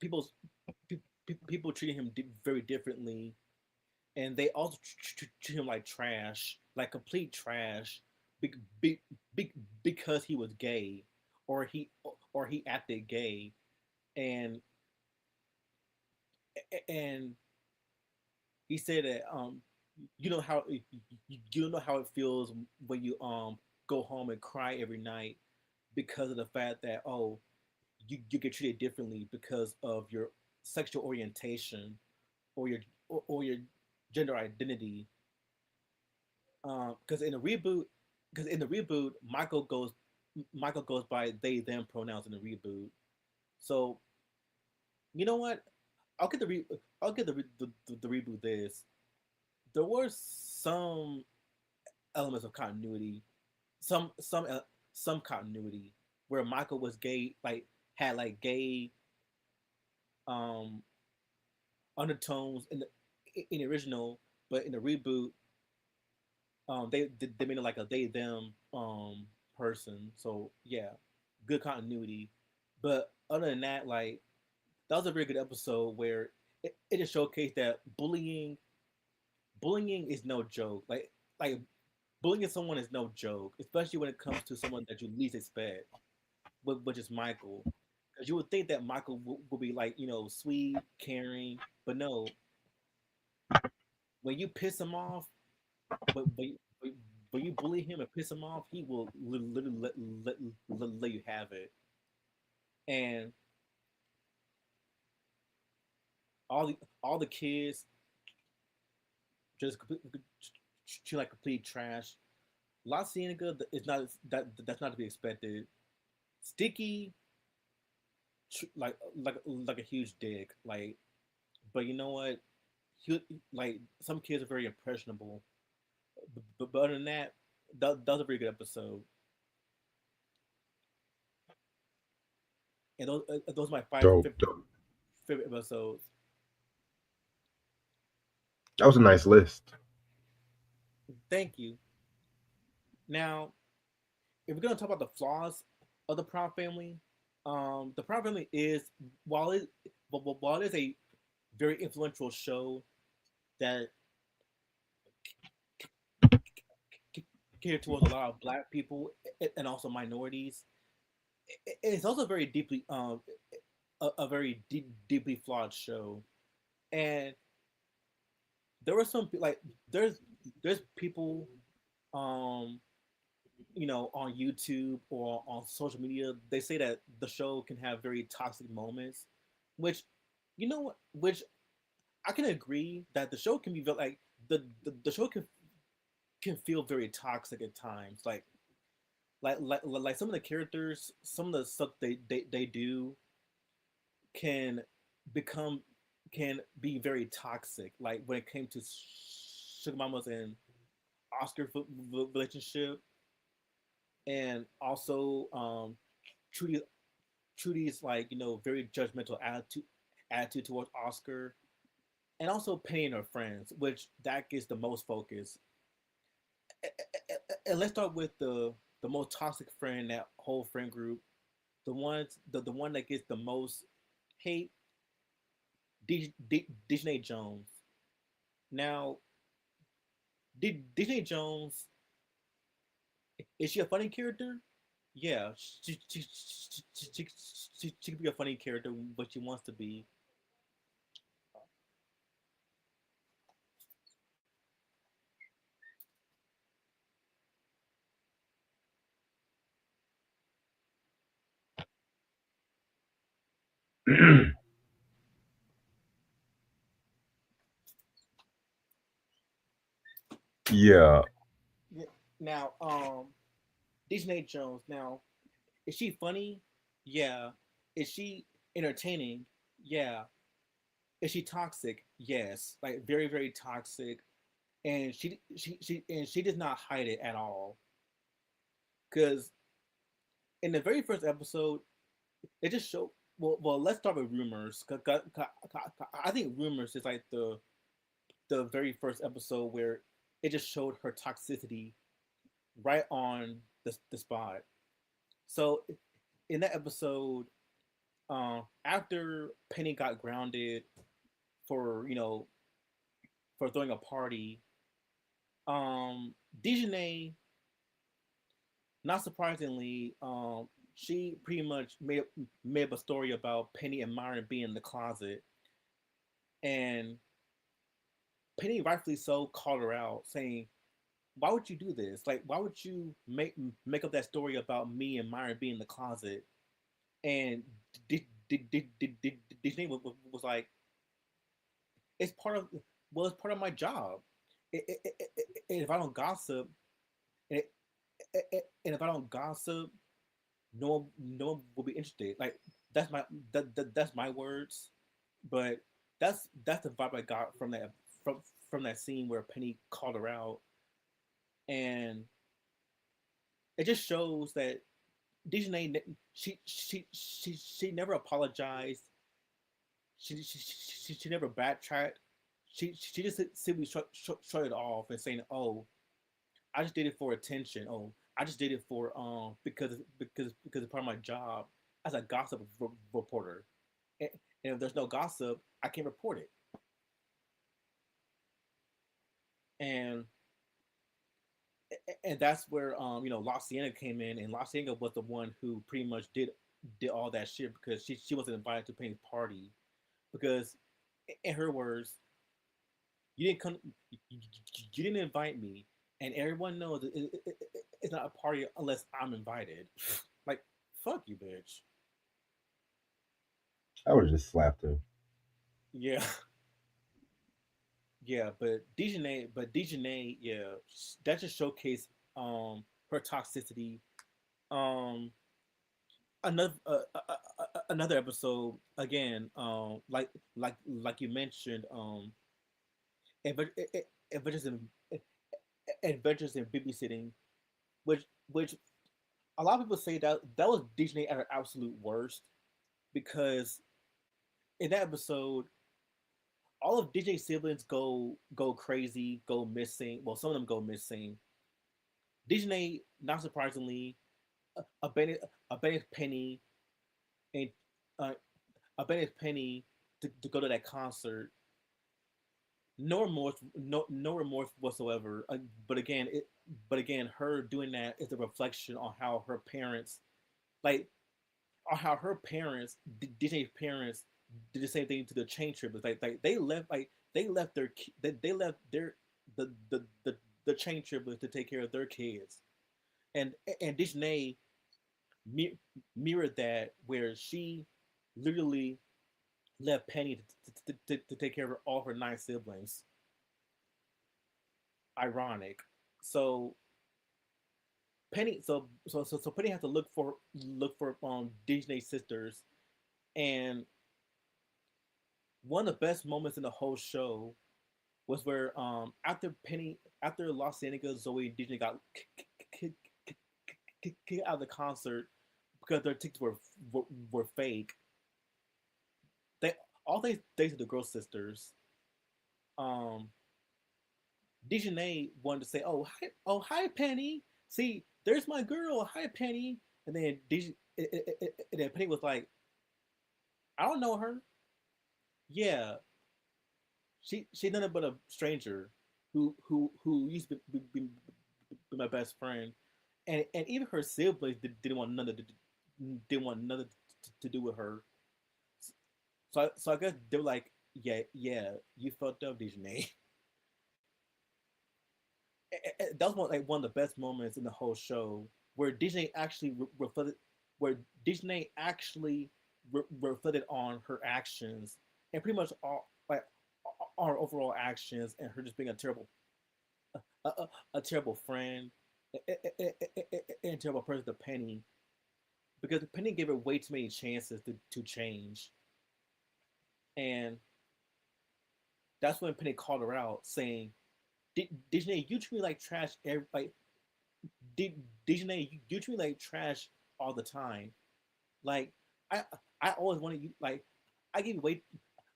people people treated him very differently, and they also treat him like trash, like complete trash, be, be, because he was gay, or he acted gay, and and he said that you know how you know how it feels when you go home and cry every night because of the fact that you get treated differently because of your sexual orientation or or your gender identity. Because in the reboot, because in the reboot, Michael goes by they them pronouns in the reboot. So you know what? I'll get the re- I'll get the reboot. This there were some elements of continuity, some continuity where Michael was gay, like had like gay um undertones in the original, but in the reboot, they made it like a they them person. So yeah, good continuity. But other than that, like that was a very good episode where it just showcased that bullying is no joke. Like bullying someone is no joke, especially when it comes to someone that you least expect, which is Michael. Because you would think that Michael would be like sweet, caring, but no. When you piss him off, but but, but, but you bully him and piss him off, he will literally let you have it. And all the kids just she like complete trash. La Cienega is not that's not to be expected. Sticky, like a huge dick. Like, but you know what? He, like some kids are very impressionable. But other than that, that was a very good episode. And those are my five Dope, dope. favorite episodes. That was a nice list. Thank you. Now, if we're gonna talk about the flaws of the Proud Family, the Proud Family is while it while it is a very influential show that catered towards a lot of Black people and also minorities, it's also very deeply a very deeply flawed show. And there were some like there's people um on YouTube or on social media, they say that the show can have very toxic moments, which which I can agree that the show can be like the show can feel very toxic at times. Like some of the characters, some of the stuff they do can become can be very toxic. Like when it came to Sugar Mama's and Oscar relationship, and also Trudy Trudy's like very judgmental attitude towards Oscar, and also Penny and her friends, which that gets the most focus. And let's start with the most toxic friend in that whole friend group, the one that gets the most hate, Disney Jones. Now, Disney Jones, is she a funny character? Yeah, she could be a funny character, but she wants to be. Yeah. Yeah. Now, Disney Jones. Now, is she funny? Yeah. Is she entertaining? Yeah. Is she toxic? Yes. Like very, very toxic. And she does not hide it at all. Because in the very first episode, it just showed. Well, let's start with rumors. I think rumors is like the very first episode where it just showed her toxicity right on the spot. So in that episode, after Penny got grounded for for throwing a party, Dejanay, not surprisingly, she pretty much made up a story about Penny and Myron being in the closet, and Penny rightfully so called her out, saying, "Why would you do this? Like, why would you make up that story about me and Myron being in the closet?" And Disney was like, "It's part of it's part of my job. And if I don't gossip, and, and if I don't gossip, no one will be interested." Like that's that's my words, but that's the vibe I got from from that scene where Penny called her out, and it just shows that Disney she never apologized. She never backtracked. She just simply shut it off and saying, "Oh, I just did it for attention. Oh, I just did it for because it's part of my job as a gossip reporter. And, and if there's no gossip, I can't report it." And that's where La Cienega came in, and La Cienega was the one who pretty much did all that shit because she wasn't invited to Penny's party because in her words, you didn't come, you didn't invite me, and everyone knows it's not a party unless I'm invited. Like, fuck you, bitch. I would have just slapped her. Yeah, yeah, but Dejanay, yeah, that just showcased her toxicity. Um, another episode again. Like you mentioned. Adventures in adventures in babysitting, which a lot of people say that was Disney at her absolute worst because in that episode, all of Disney's siblings go crazy, go missing. Well, some of them go missing. Disney, not surprisingly, abandoned Penny and uh, abandoned Penny to go to that concert. No remorse, no remorse whatsoever. But again, her doing that is a reflection on how her parents, like, on how her parents, Disney's parents, did the same thing to the chain triplets. They left their they left their the chain triplets to take care of their kids, and Disney mirrored that where she literally left Penny to take care of all her nine siblings. Ironic. So Penny had to look for Disney sisters, and one of the best moments in the whole show was where after Los Angeles Zoe and Disney got kicked out of the concert because their tickets were fake. They all they dated the girl sisters. Um, Dejanay wanted to say, oh hi Penny. See, there's my girl. Hi Penny. And then Penny was like, I don't know her. Yeah, she's nothing but a stranger who used to be my best friend, and even her siblings didn't want nothing to do with her. So I guess they were like, yeah, you fucked up, Dejanay. That was one of the best moments in the whole show where Disney actually reflected where Disney actually reflected on her actions and pretty much all like our overall actions and her just being a terrible friend and a terrible person to Penny because Penny gave her way too many chances to change, and that's when Penny called her out saying, Disney, you treat me like trash every like Dejanay, you treat me like trash all the time. Like I I always wanted you like I give you way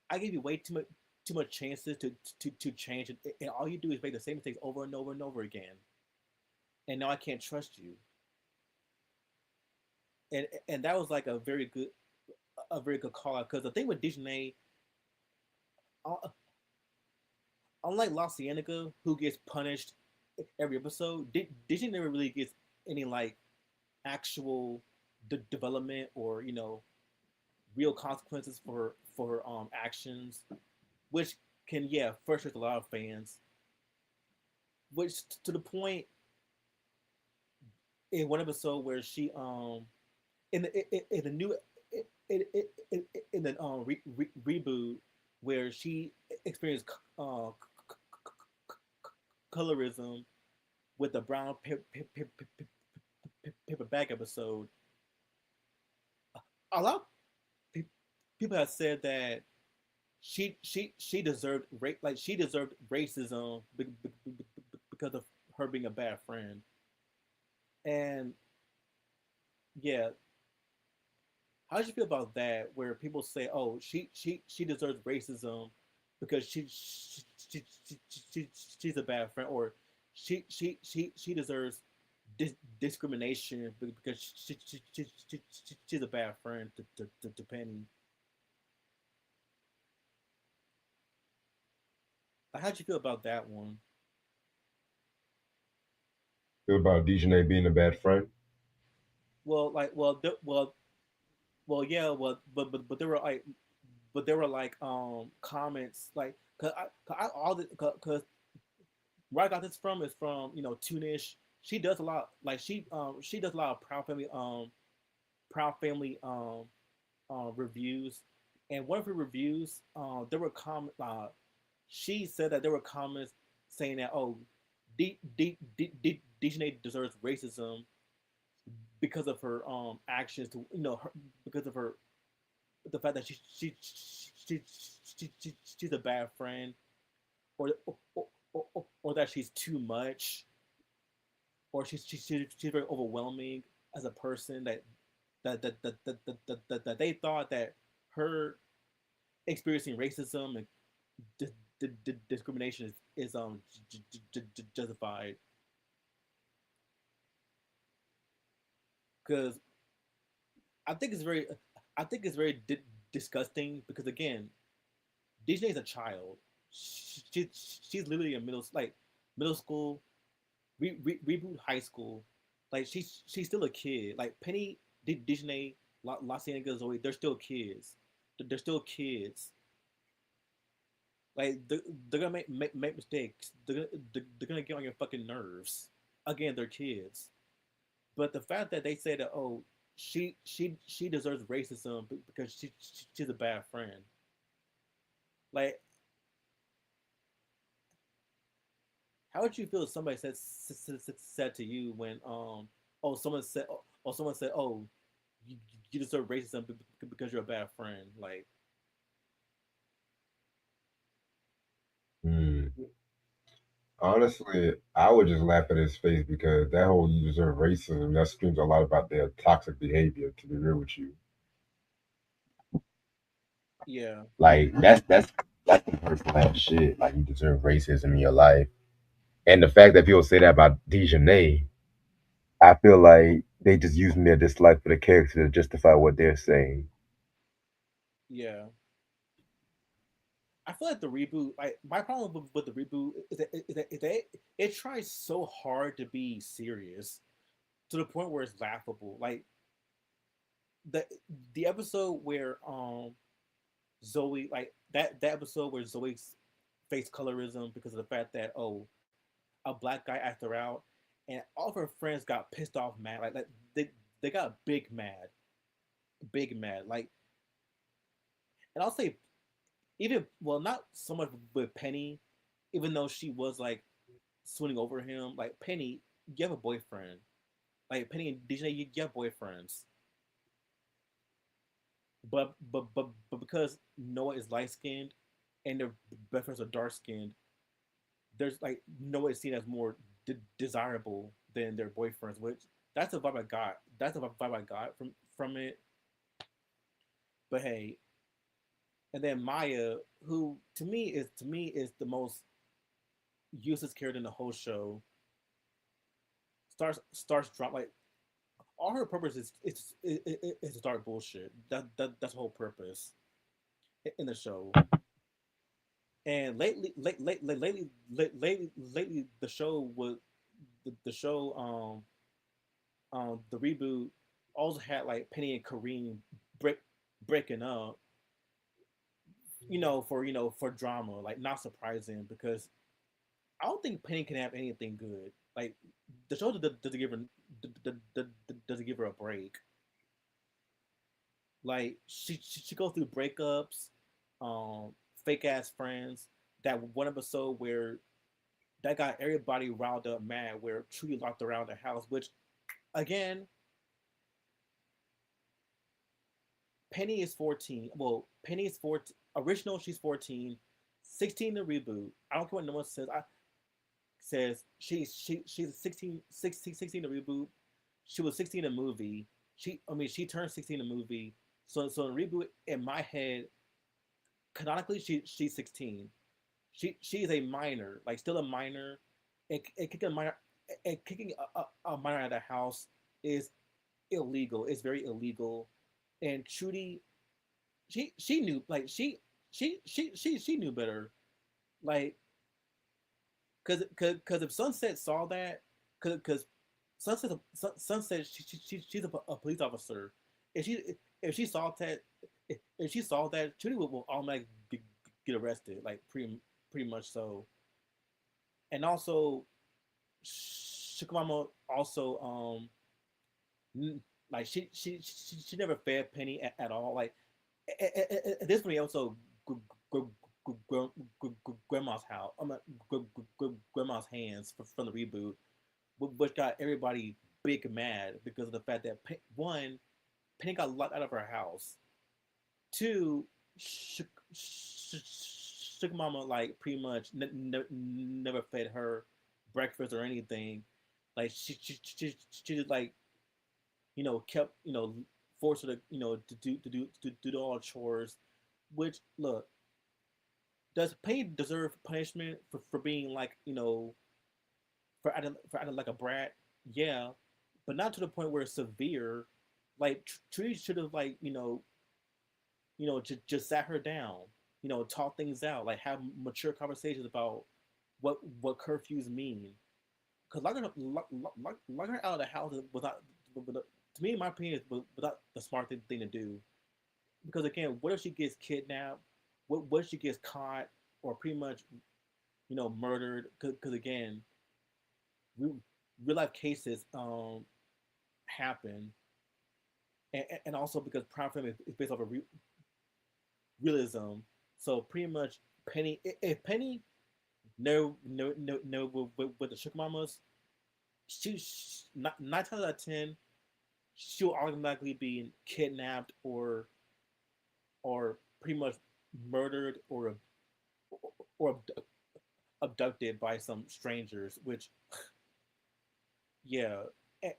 I give you way too much chances to change and all you do is make the same mistakes over and over and over again. And now I can't trust you. And that was like a very good call out because the thing with Dejanay, uh, unlike La Cienega, who gets punished every episode, Disney never really gets any like actual development or real consequences for actions, which can yeah frustrate a lot of fans, which to the point in one episode where she in the new in, in, in the reboot where she experienced uh, colorism with the brown paper bag episode. A lot of people have said that she deserved like she deserved racism because of her being a bad friend. And yeah, how did you feel about that? Where people say, "Oh, she deserves racism because she's a bad friend," or she deserves dis- discrimination because she's a bad friend to Penny. Like, how'd you feel about that one? Feel about Dejanay being a bad friend. Well, like, well, yeah, well, but there were like, but there were like comments like, cause I all the cause where I got this from is from Tunish. She does a lot like she does a lot of Proud Family reviews, and one of her reviews there were she said that there were comments saying that Dejanay deserves racism because of her actions to because of her the fact that she's a bad friend or that she's too much or she's very overwhelming as a person that they thought that her experiencing racism and discrimination is justified because I think it's very I think it's very disgusting because again Disney is a child. She's literally a middle school, reboot high school. Like she's still a kid. Like Penny, Disney, Los Angeles, Zoe, they're still kids. They're still kids. Like they're gonna make mistakes. They're gonna get on your fucking nerves. Again, they're kids. But the fact that they say that she deserves racism because she's a bad friend. Like how would you feel if somebody said to you when someone said you, you deserve racism because you're a bad friend like Hmm. Honestly, I would just laugh at his face because that whole you deserve racism, that screams a lot about their toxic behavior, to be real with you. yeah Like that's the personal ass shit. Like you deserve racism in your life. And the fact that people say that about Dejanay, I feel like they just using their dislike for the character to justify what they're saying. yeah I feel like the reboot like my problem with the reboot is that it tries so hard to be serious to the point where it's laughable like the the episode where Zoe like that episode where Zoe faced colorism because of the fact that a black guy asked her out, and all of her friends got pissed off, mad. Like they got big mad. Like, and I'll say even well, not so much with Penny, even though she was like swooning over him. Like Penny, you have a boyfriend. Like Penny and DJ, you have boyfriends. But because Noah is light skinned and their best friends are dark skinned, there's like Noah is seen as more desirable than their boyfriends, which that's the vibe I got. That's the vibe I got from it. But hey, and then Maya, who to me is the most useless character in the whole show, starts drop like all her purpose is to start bullshit. That's the whole purpose in the show. And lately, the show was the show the reboot also had like Penny and Kareem break breaking up for drama, like not surprising because I don't think Penny can have anything good. Like the show doesn't give her doesn't give her a break. Like she goes through breakups, um, fake ass friends. That one episode where that got everybody riled up mad, where Trudy locked around the house, which again, Penny is 14. Well, Penny is 14. Original, she's 14. 16 the reboot. I don't care what no one says. I says she's 16 the reboot. She was 16 in the movie. She turned 16 in the movie. So in the reboot, in my head, canonically she's 16. She's a minor, like still a minor, and kicking a minor and kicking a minor out of the house is illegal. It's very illegal. And Trudy, she knew like she knew better. Like cause if Sunset saw that, cause Sunset she's a police officer. If she if she saw that if she saw that, Trudy will automatically get arrested. Like pretty much so. And also, Shikamama also like she never fed Penny at all. Like at this point, also grandma's house. I'm mean, grandma's hands from the reboot, which got everybody big mad because of the fact that one, Penny got locked out of her house. Two, Sugar Mama like pretty much never fed her breakfast or anything. Like she just like kept forced her to do all the chores. Which look, does Penny deserve punishment for being like for acting like a brat? Yeah, but not to the point where it's severe. Like Trudy should have like just sat her down, talk things out, like have mature conversations about what curfews mean. Because locking her out of the house was not, to me, in my opinion, was not the smart thing to do. Because again, what if she gets kidnapped? What if she gets caught or pretty much murdered? Because again, real, real life cases happen, and also because Prime Film is based off of realism. So pretty much Penny, if Penny no with the Sugar Mamas, she nine times out of 10 she'll automatically be kidnapped or pretty much murdered or abducted by some strangers. Which yeah, and,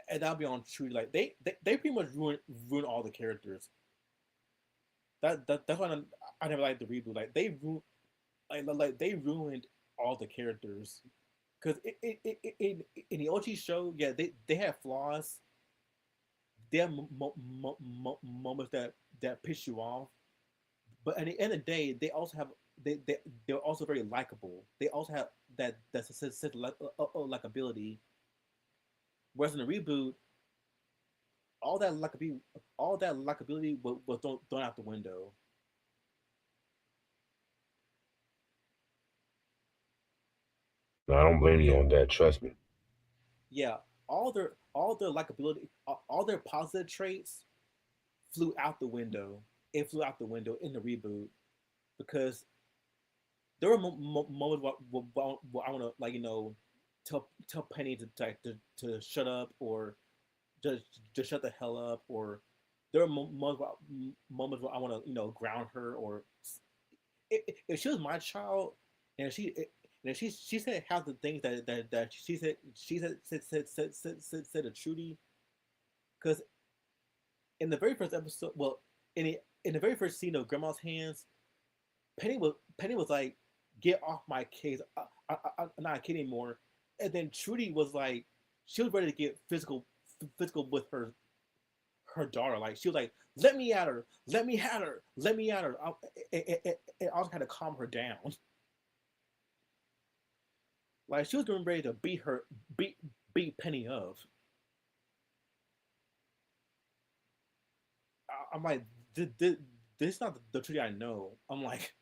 and that'll be on true. Like they pretty much ruin all the characters. That's why I never liked the reboot. Like they ruined like they ruined all the characters because in the OG show, yeah, they have flaws. They have moments that piss you off, but at the end of the day, they also have they're also very likable. They also have that sense of likability. Whereas in the reboot, all that likability was thrown out the window. No, I don't blame you Yeah, on that. Trust me. yeah. All their likability, all their positive traits flew out the window. It flew out the window in the reboot because there were moments where I want to like tell Penny to shut up or just shut the hell up, or there are moments where I want to ground her, or if she was my child and she said half the things that she said to Trudy, because in the very first episode, well, in the very first scene of Grandma's hands, Penny was like, "Get off my case! I'm not a kid anymore." And then Trudy was like, she was ready to get physical with her daughter. Like she was like, "Let me at her! Let me at her! Let me at her!" I also had to calm her down. Like she was getting ready to beat beat Penny up. I'm like, this this is not the Trudy I know. I'm like,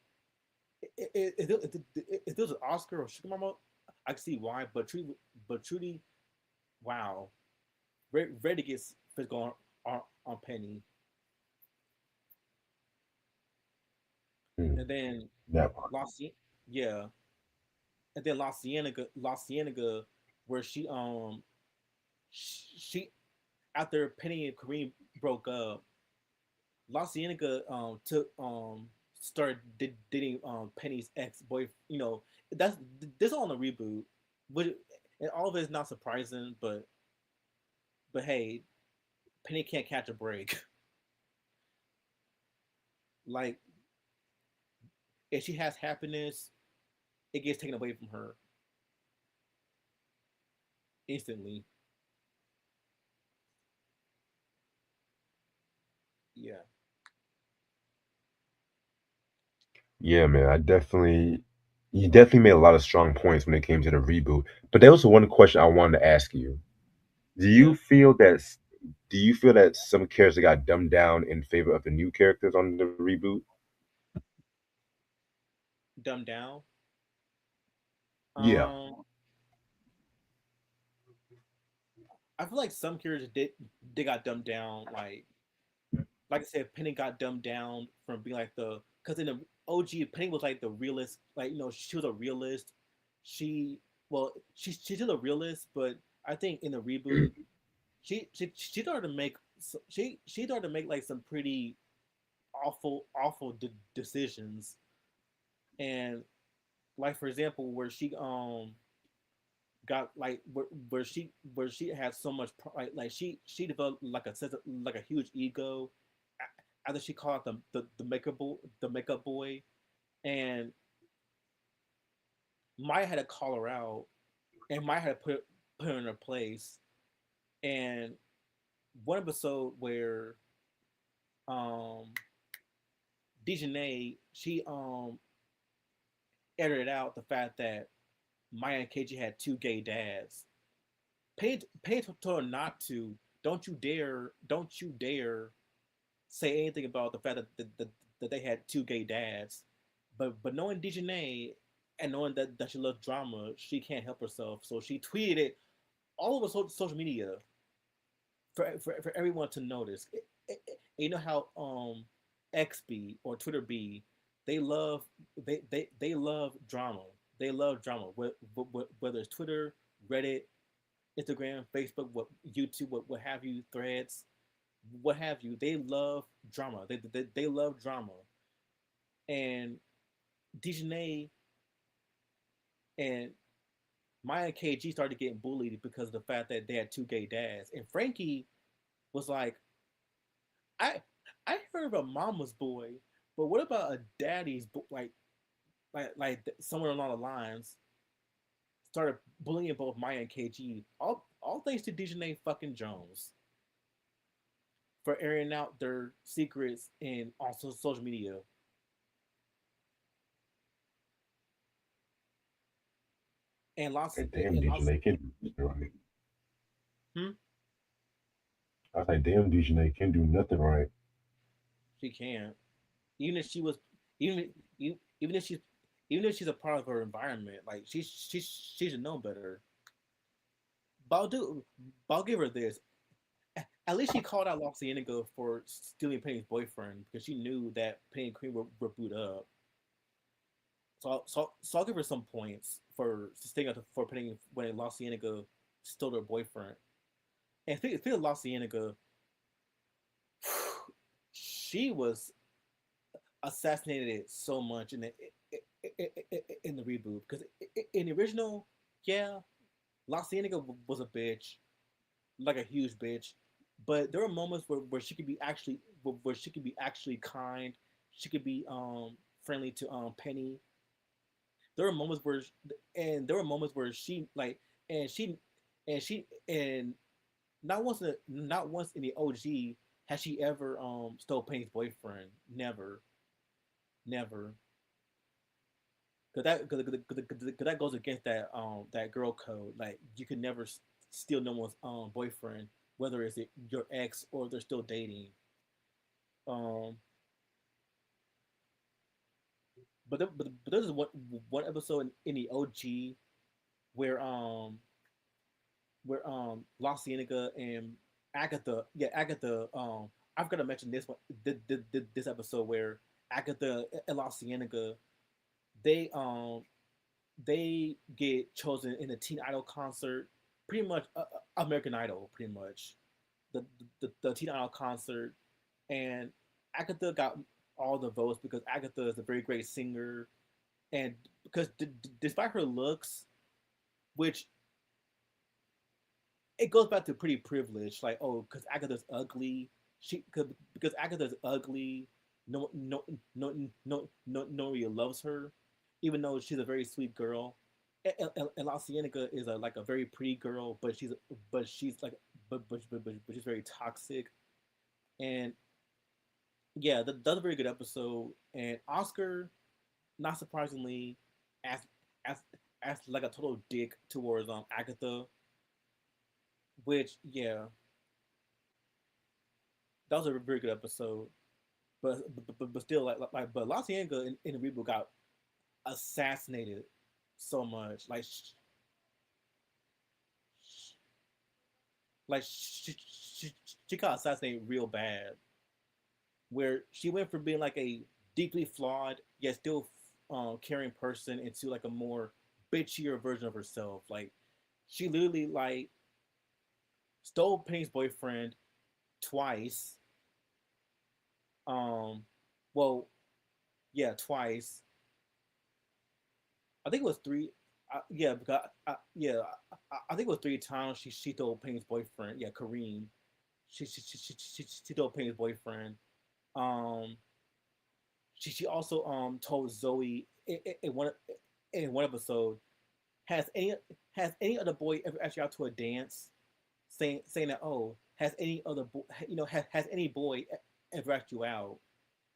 if there was an Oscar or Sugar Mama, I can see why. Trudy, wow, ready to get physical on Penny, Hmm. and then That part. La yeah, and then La Cienega, where she after Penny and Kareem broke up, La Cienega took started dating Penny's ex boy. You know that's this all on the reboot, but and all of it is not surprising. But hey, Penny can't catch a break. Like if she has happiness, it gets taken away from her instantly. Yeah, Yeah, man. You definitely made a lot of strong points when it came to the reboot. But there was one question I wanted to ask you. Do yeah. you feel that do you feel that some characters got dumbed down in favor of the new characters on the reboot? Dumbed down. Yeah. Um, I feel like some characters did they got dumbed down. Like I said, Penny got dumbed down from being like the because in the OG Penny was like the realist. Like she was a realist. She she's still a realist, but I think in the reboot she started to make she started to make like some pretty awful decisions. And like for example where she got like where she had so much like she developed like a sense of like a huge ego after she called out the makeup boy, and Maya had to call her out, and Maya had to put her in her place. And one episode where um Dejanay she edited out the fact that Maya and KG had two gay dads. Paige told her not to. Don't you dare say anything about the fact that they had two gay dads. But knowing Dejanay and knowing that she loves drama, she can't help herself. So she tweeted it all over social media for everyone to notice. You know how XB or Twitter B, they love they love drama. They love drama. Whether it's Twitter, Reddit, Instagram, Facebook, YouTube, what have you, Threads, what have you. They love drama. They love drama. And Dejanay and Maya and KG started getting bullied because of the fact that they had two gay dads. And Frankie was like, I I heard of a mama's boy, but what about a daddy's boy? Somewhere along the lines, started bullying both Maya and KG. All thanks to Dejanay fucking Jones for airing out their secrets in also social media. And lots And damn, and lots. Dejanay can do nothing right. Hmm, I was like, damn, Dejanay can do nothing right. she can't. Even if she was, even even if she's even if she's a part of her environment, like she should know better. But I'll give her this. At least she called out Loxy Indigo for stealing Penny's boyfriend because she knew that Penny and Queen were boot up. So I'll give her some points for staying up for Penny when Loxy Indigo stole her boyfriend. And speaking of Loxy Indigo, she was assassinated so much in the reboot because in the original, yeah, La Cienega was a bitch, like a huge bitch, but there were moments where she could be actually where she could be actually kind. She could be friendly to Penny. There were moments where and there were moments where she like and she and not once in the OG has she ever stole Penny's boyfriend. Never, never. Cause that goes against that girl code. Like you could never steal no one's boyfriend, whether it's your ex or they're still dating. Um, but there's one episode in the OG where La Cienega and Agatha, I forgot to mention this one, this episode where Agatha and La Cienega, they get chosen in a Teen Idol concert, pretty much American Idol, pretty much the Teen Idol concert, and Agatha got all the votes because Agatha is a very great singer, and because despite her looks, which it goes back to pretty privilege, like oh, because Agatha's ugly, because Agatha's ugly, no one really loves her, even though she's a very sweet girl. And La Cienega is like a very pretty girl, but she's like but she's very toxic. And yeah, that's a very good episode. And Oscar, not surprisingly, as as as like a total dick towards Agatha, which yeah, that was a very good episode. But still but La Cienega in the reboot got assassinated so much. She got assassinated real bad. Where she went from being like a deeply flawed yet still caring person into like a more bitchier version of herself. Like she literally like stole Penny's boyfriend twice. Um, well, yeah, twice. I think it was three. Yeah, because yeah, I think it was three times she stole Penny's boyfriend. Yeah, Kareem. She stole Penny's boyfriend. Um, she also told Zoe in one episode, has any has any other boy ever asked you out to a dance, saying that oh, has any other boy, has any boy ever asked you out?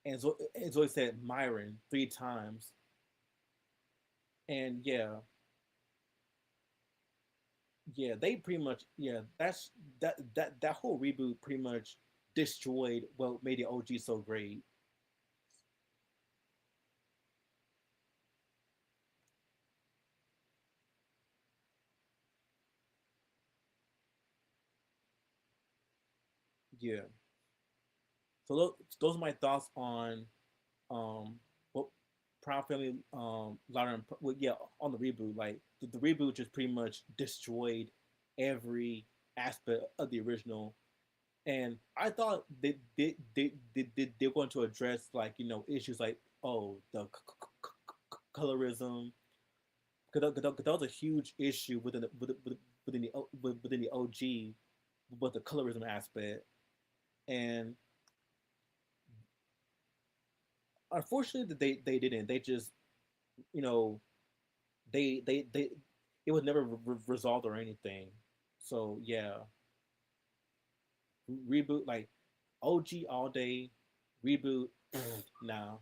And Zoe said Myron three times. And yeah, they pretty much that whole reboot pretty much destroyed what made the OG so great. Yeah. So those are my thoughts on what Proud Family Louder and well, yeah, on the reboot. Like the reboot just pretty much destroyed every aspect of the original. And I thought they were going to address like issues like oh the colorism, because that was a huge issue within the OG with the colorism aspect. And unfortunately, they didn't. They just you know they it was never resolved or anything. So yeah, reboot like OG all day, reboot now.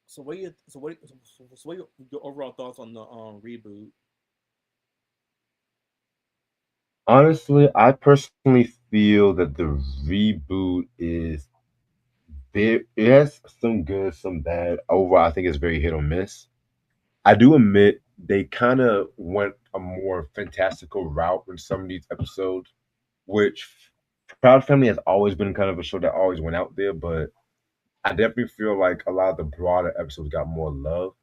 So what are your overall thoughts on the reboot? Honestly, I personally feel that the reboot is there. It has some good, some bad. Overall, I think it's very hit or miss. I do admit they kind of went a more fantastical route in some of these episodes, which Proud Family has always been kind of a show that always went out there, but I definitely feel like a lot of the broader episodes got more love.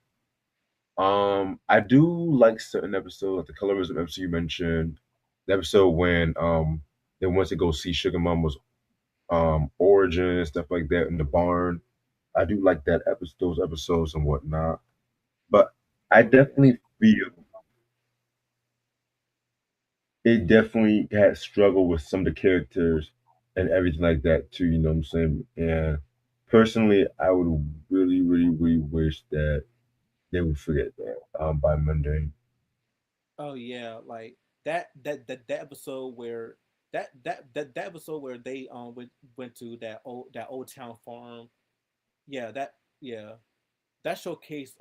I do like certain episodes, like the colorism episode you mentioned, the episode when they went to go see Sugar Mama's origin, stuff like that in the barn. I do like that episode, those episodes and whatnot. But I definitely feel it definitely had struggled with some of the characters and everything like that too. You know what I'm saying? And personally, I would really, really, really wish that they would forget that by Monday. Oh yeah, like that episode where that episode where they went to that old town farm. Yeah, yeah that showcased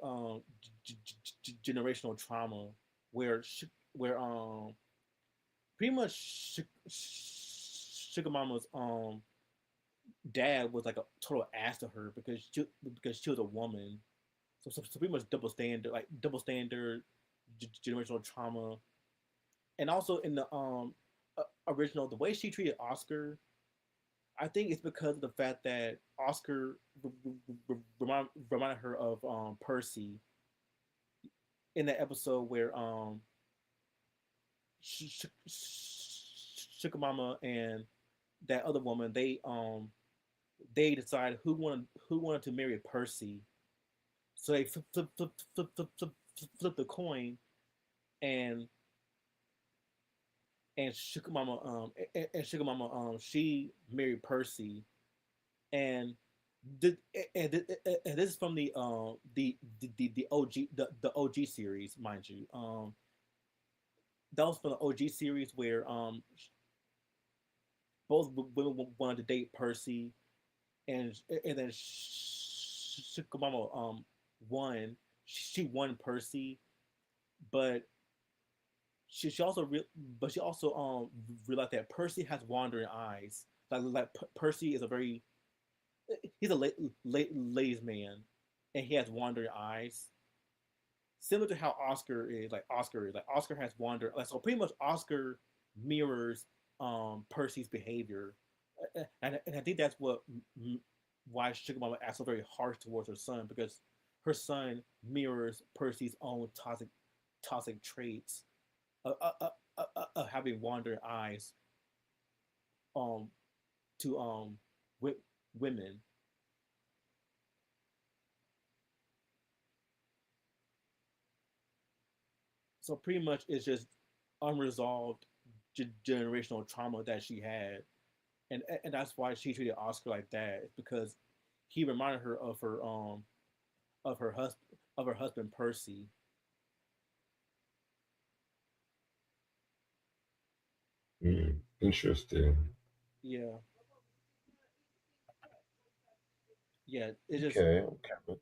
generational trauma where where pretty much Sugar Mama's dad was like a total ass to her because she was a woman. So pretty much double standard, generational trauma, and also in the original, the way she treated Oscar, I think it's because of the fact that Oscar reminded her of Percy in that episode where Sugar Mama and that other woman they decided who wanted to marry Percy. So they flip the coin, and Sugar Mama she married Percy, and the, and this is from the OG the OG series, mind you. That was from the OG series where both women wanted to date Percy, and then Sugar Mama won. She won Percy, but she also but she also realized that Percy has wandering eyes. Percy is a very he's a ladies man, and he has wandering eyes, similar to how Oscar has wander. Like, so pretty much Oscar mirrors Percy's behavior, and I think that's why Sugar Mama acts so very harsh towards her son, because her son mirrors Percy's own toxic traits of having wandering eyes um to wi- women. So pretty much it's just unresolved generational trauma that she had, and that's why she treated Oscar like that. It's because he reminded her of her husband Percy. Interesting. Yeah, yeah. It's just Okay, okay.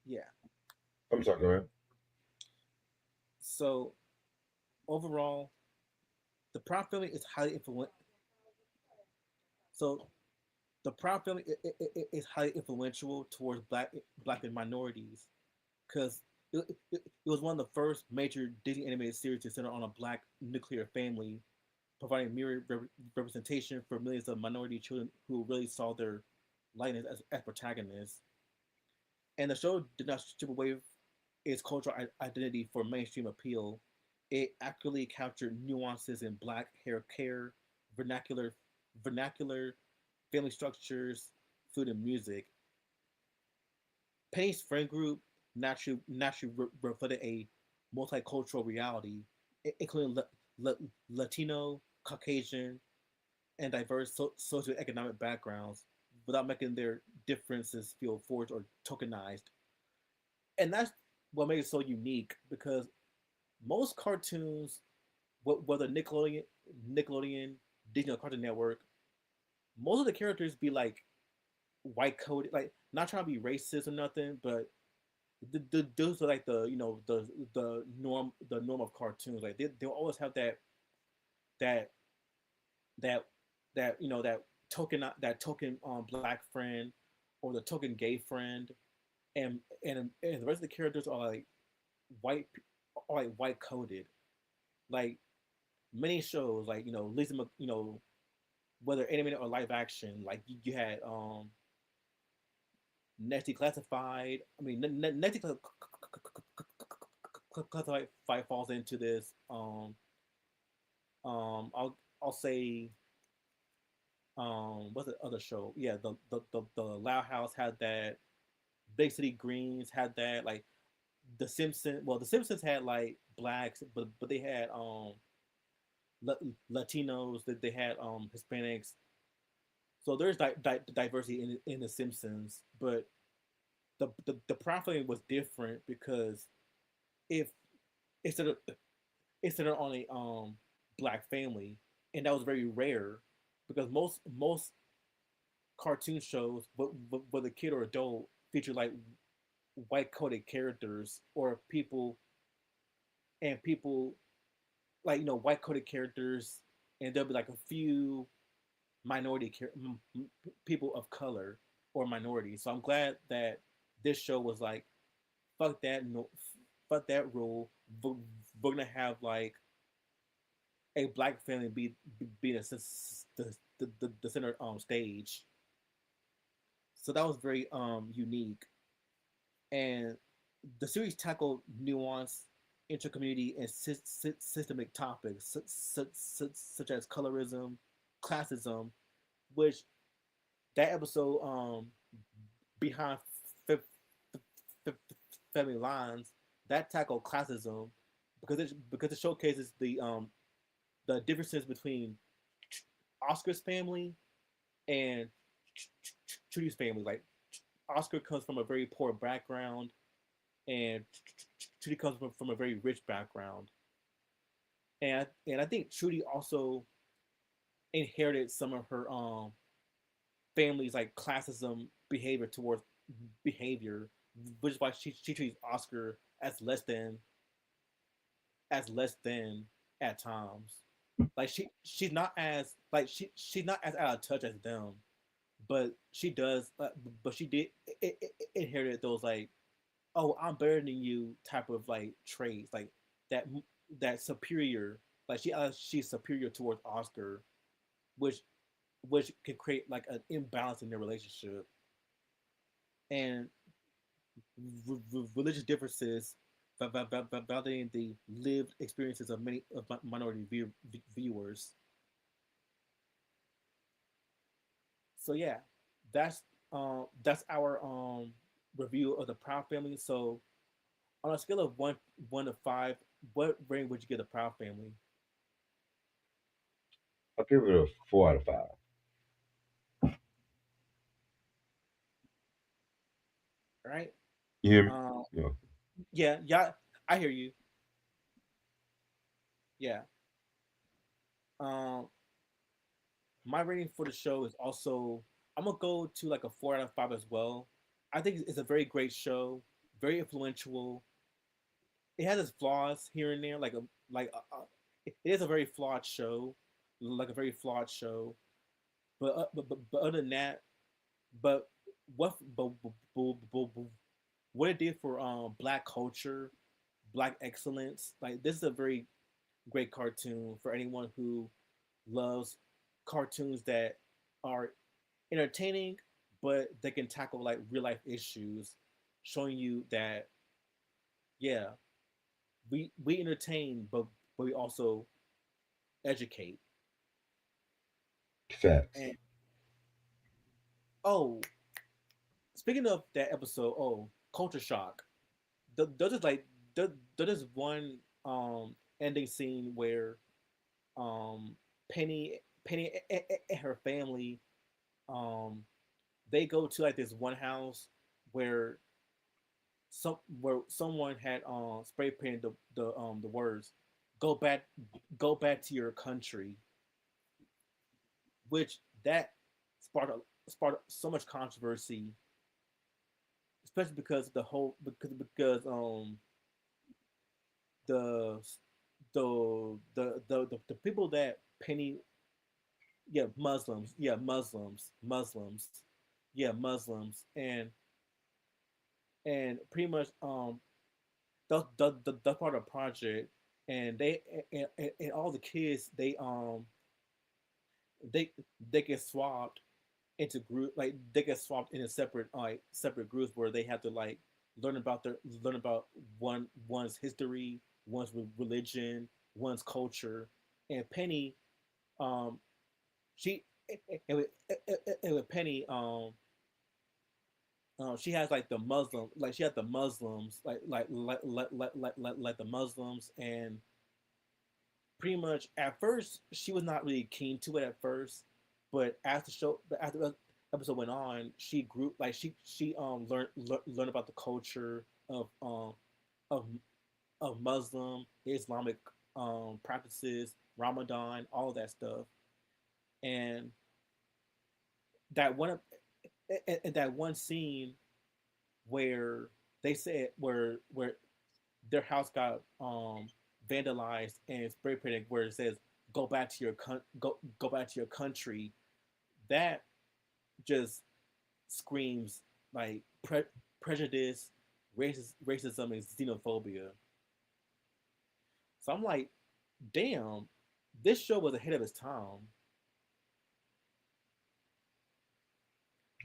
yeah. I'm sorry, go ahead. So overall, the Proud Family is highly influential. So the Proud Family is highly influential towards black and minorities, because it was one of the first major Disney animated series to center on a black nuclear family, providing mirror representation for millions of minority children who really saw their likeness as protagonists. And the show did not strip away its cultural identity for mainstream appeal. It accurately captured nuances in black hair care, vernacular, vernacular family structures, food, and music. Penny's friend group naturally reflected a multicultural reality, including Latino, Caucasian, and diverse socioeconomic backgrounds, without making their differences feel forced or tokenized. And that's what makes it so unique, because most cartoons, whether Nickelodeon, Disney or Cartoon Network, most of the characters be like white coded, like not trying to be racist or nothing, but those are like the norm of cartoons. Like they'll always have that that that token black friend, or the token gay friend, and the rest of the characters are like white white coded. Like many shows, like Lisa, whether animated or live action, like you had Nesty Classified. I mean, Nesty Classified falls into this. I'll say what's the other show? Yeah, the Loud House had that. Big City Greens had that. Like the Simpsons. Well, the Simpsons had like blacks, but they had Latinos. That they had Hispanics. So there's diversity in the Simpsons, but the profiling was different, because if instead of instead of on a black family, and that was very rare, because most cartoon shows, whether kid or adult, feature like white coded characters, or people and people like white coded characters, and there'll be like a few minority people of color or minorities. So I'm glad that this show was like, fuck that, no, fuck that rule. We're gonna have like a black family be the center stage. So that was very unique, and the series tackled nuance, intercommunity, and systemic topics such as colorism, classism, which that episode behind f- f- family lines that tackle classism because it showcases the differences between Oscar's family and Trudy's family. Like Oscar comes from a very poor background, and Trudy comes from a very rich background. And I think Trudy also inherited some of her family's like classism behavior, which is why she treats Oscar as less than at times. Like she's not as out of touch as them, but she does. But she did inherit those like, oh, I'm better than you type of like traits, like that that superior. Like she's superior towards Oscar, which can create like an imbalance in their relationship. And religious differences validating the lived experiences of many of minority viewers. So yeah, that's our review of the Proud Family. So on a scale of one to five, what rating would you give the Proud Family? I'll give it a 4 out of 5. Right? You hear me? Um, Yeah. yeah, yeah, I hear you. Yeah. Um, my rating for the show is also I'm gonna go to like a 4 out of 5 as well. I think it's a very great show, very influential. It has its flaws here and there, it is a very flawed show, like a very flawed show. But other than that, but but what it did for black culture, black excellence, like this is a very great cartoon for anyone who loves cartoons that are entertaining, but they can tackle like real life issues, showing you that yeah, we entertain, but we also educate. Facts. And oh, speaking of that episode, oh, culture shock. There's just like there's one ending scene where um Penny and her family um they go to like this one house where where someone had spray painted the words "Go back, go back to your country," which that sparked so much controversy, especially because the the people that Penny Muslims, and pretty much the part of the project, and and all the kids they they get swapped into group like they get swapped into separate groups where they have to like learn about one's history, one's religion, one's culture, and Penny um she and with Penny she has like the Muslim like she had the Muslims like the Muslims, and pretty much at first she was not really keen to it at first, but as the show after the episode went on, she grew like she learned about the culture of of Muslim Islamic practices, Ramadan, all that stuff, and that one and that one scene where they said where their house got vandalized and spray painted where it says go back to your country. That just screams like prejudice, racism, and xenophobia. So I'm like, damn, this show was ahead of its time,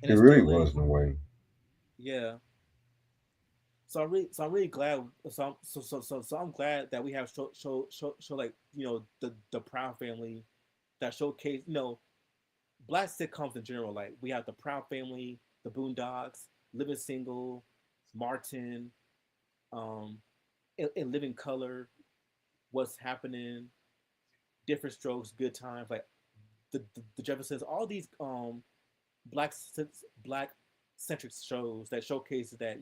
and It it really still is. was in a way. Yeah. So I'm really glad. So I'm glad that we have show like the Proud Family that showcase black sitcoms in general. Like we have the Proud Family, the Boondocks, Living Single, Martin, um, in Living Color, What's Happening, Different Strokes, Good Times, like the Jeffersons. All these black black centric shows that showcases that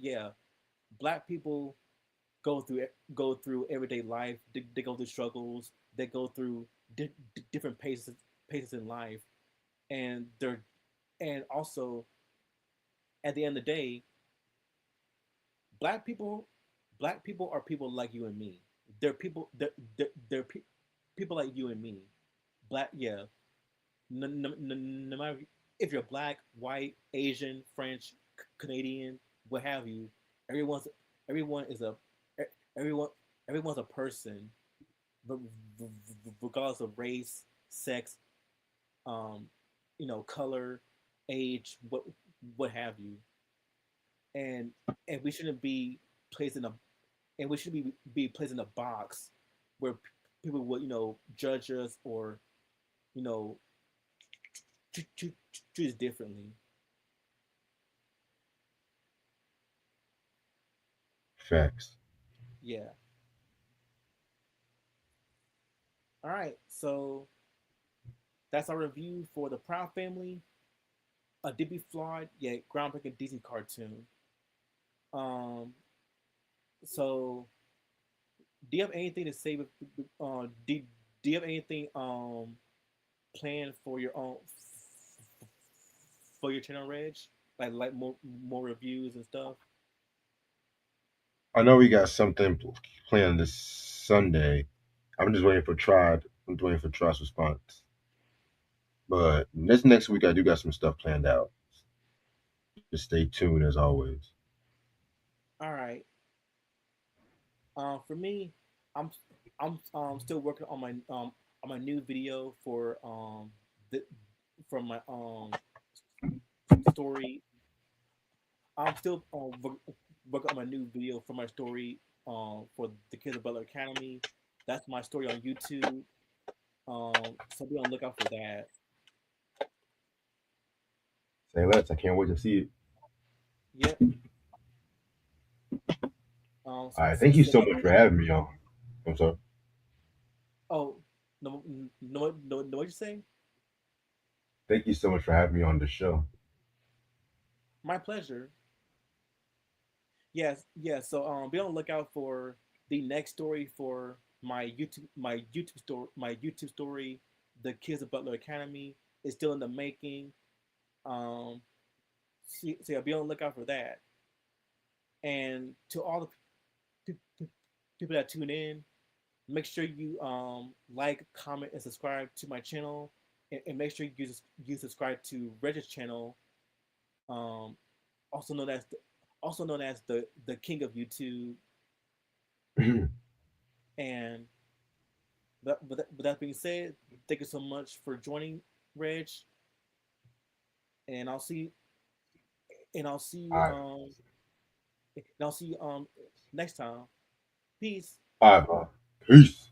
black people go through everyday life. They go through struggles. They go through different paces in life, and they're and also at the end of the day, black people black people are people like you and me. They're people they're people like you and me. Black no matter if you're black, white, Asian, French, Canadian, what have you, everyone's everyone is a everyone everyone's a person, regardless of race, sex, um, color, age, what have you, and and we shouldn't be placed in a and we should be placed in a box where people would judge us or you know treat us differently. Facts. Yeah. All right. So that's our review for the Proud Family, a deeply flawed yet groundbreaking DC cartoon. Um. So do you have anything to say? Do you have anything planned for your own for your channel, Reg? Like more reviews and stuff. I know we got something planned this Sunday. I'm just waiting for Tribe. I'm just waiting for Tribe's response. But this next week, I do got some stuff planned out. Just stay tuned as always. All right. For me, I'm I'm still working on my new video for the from my story. I'm still working on my new video for my story for the Kids of Butler Academy. That's my story on YouTube. So be on the lookout for that. Say less. I can't wait to see it. Yep. All right. Thank you so much So for having me on. I'm sorry. oh no what you say? Thank you so much for having me on the show. My pleasure. Yes, yes. So be on the lookout for the next story for my YouTube story, The Kids of Butler Academy is still in the making. Um, so yeah, be on the lookout for that. And to all the people that tune in, make sure you like, comment, and subscribe to my channel, and make sure you subscribe to Reg's channel, um, also known as the king of YouTube. And with that being said, thank you so much for joining, Reg, and I'll see you All right. and I'll see you next time. Peace. All right, bro. Peace.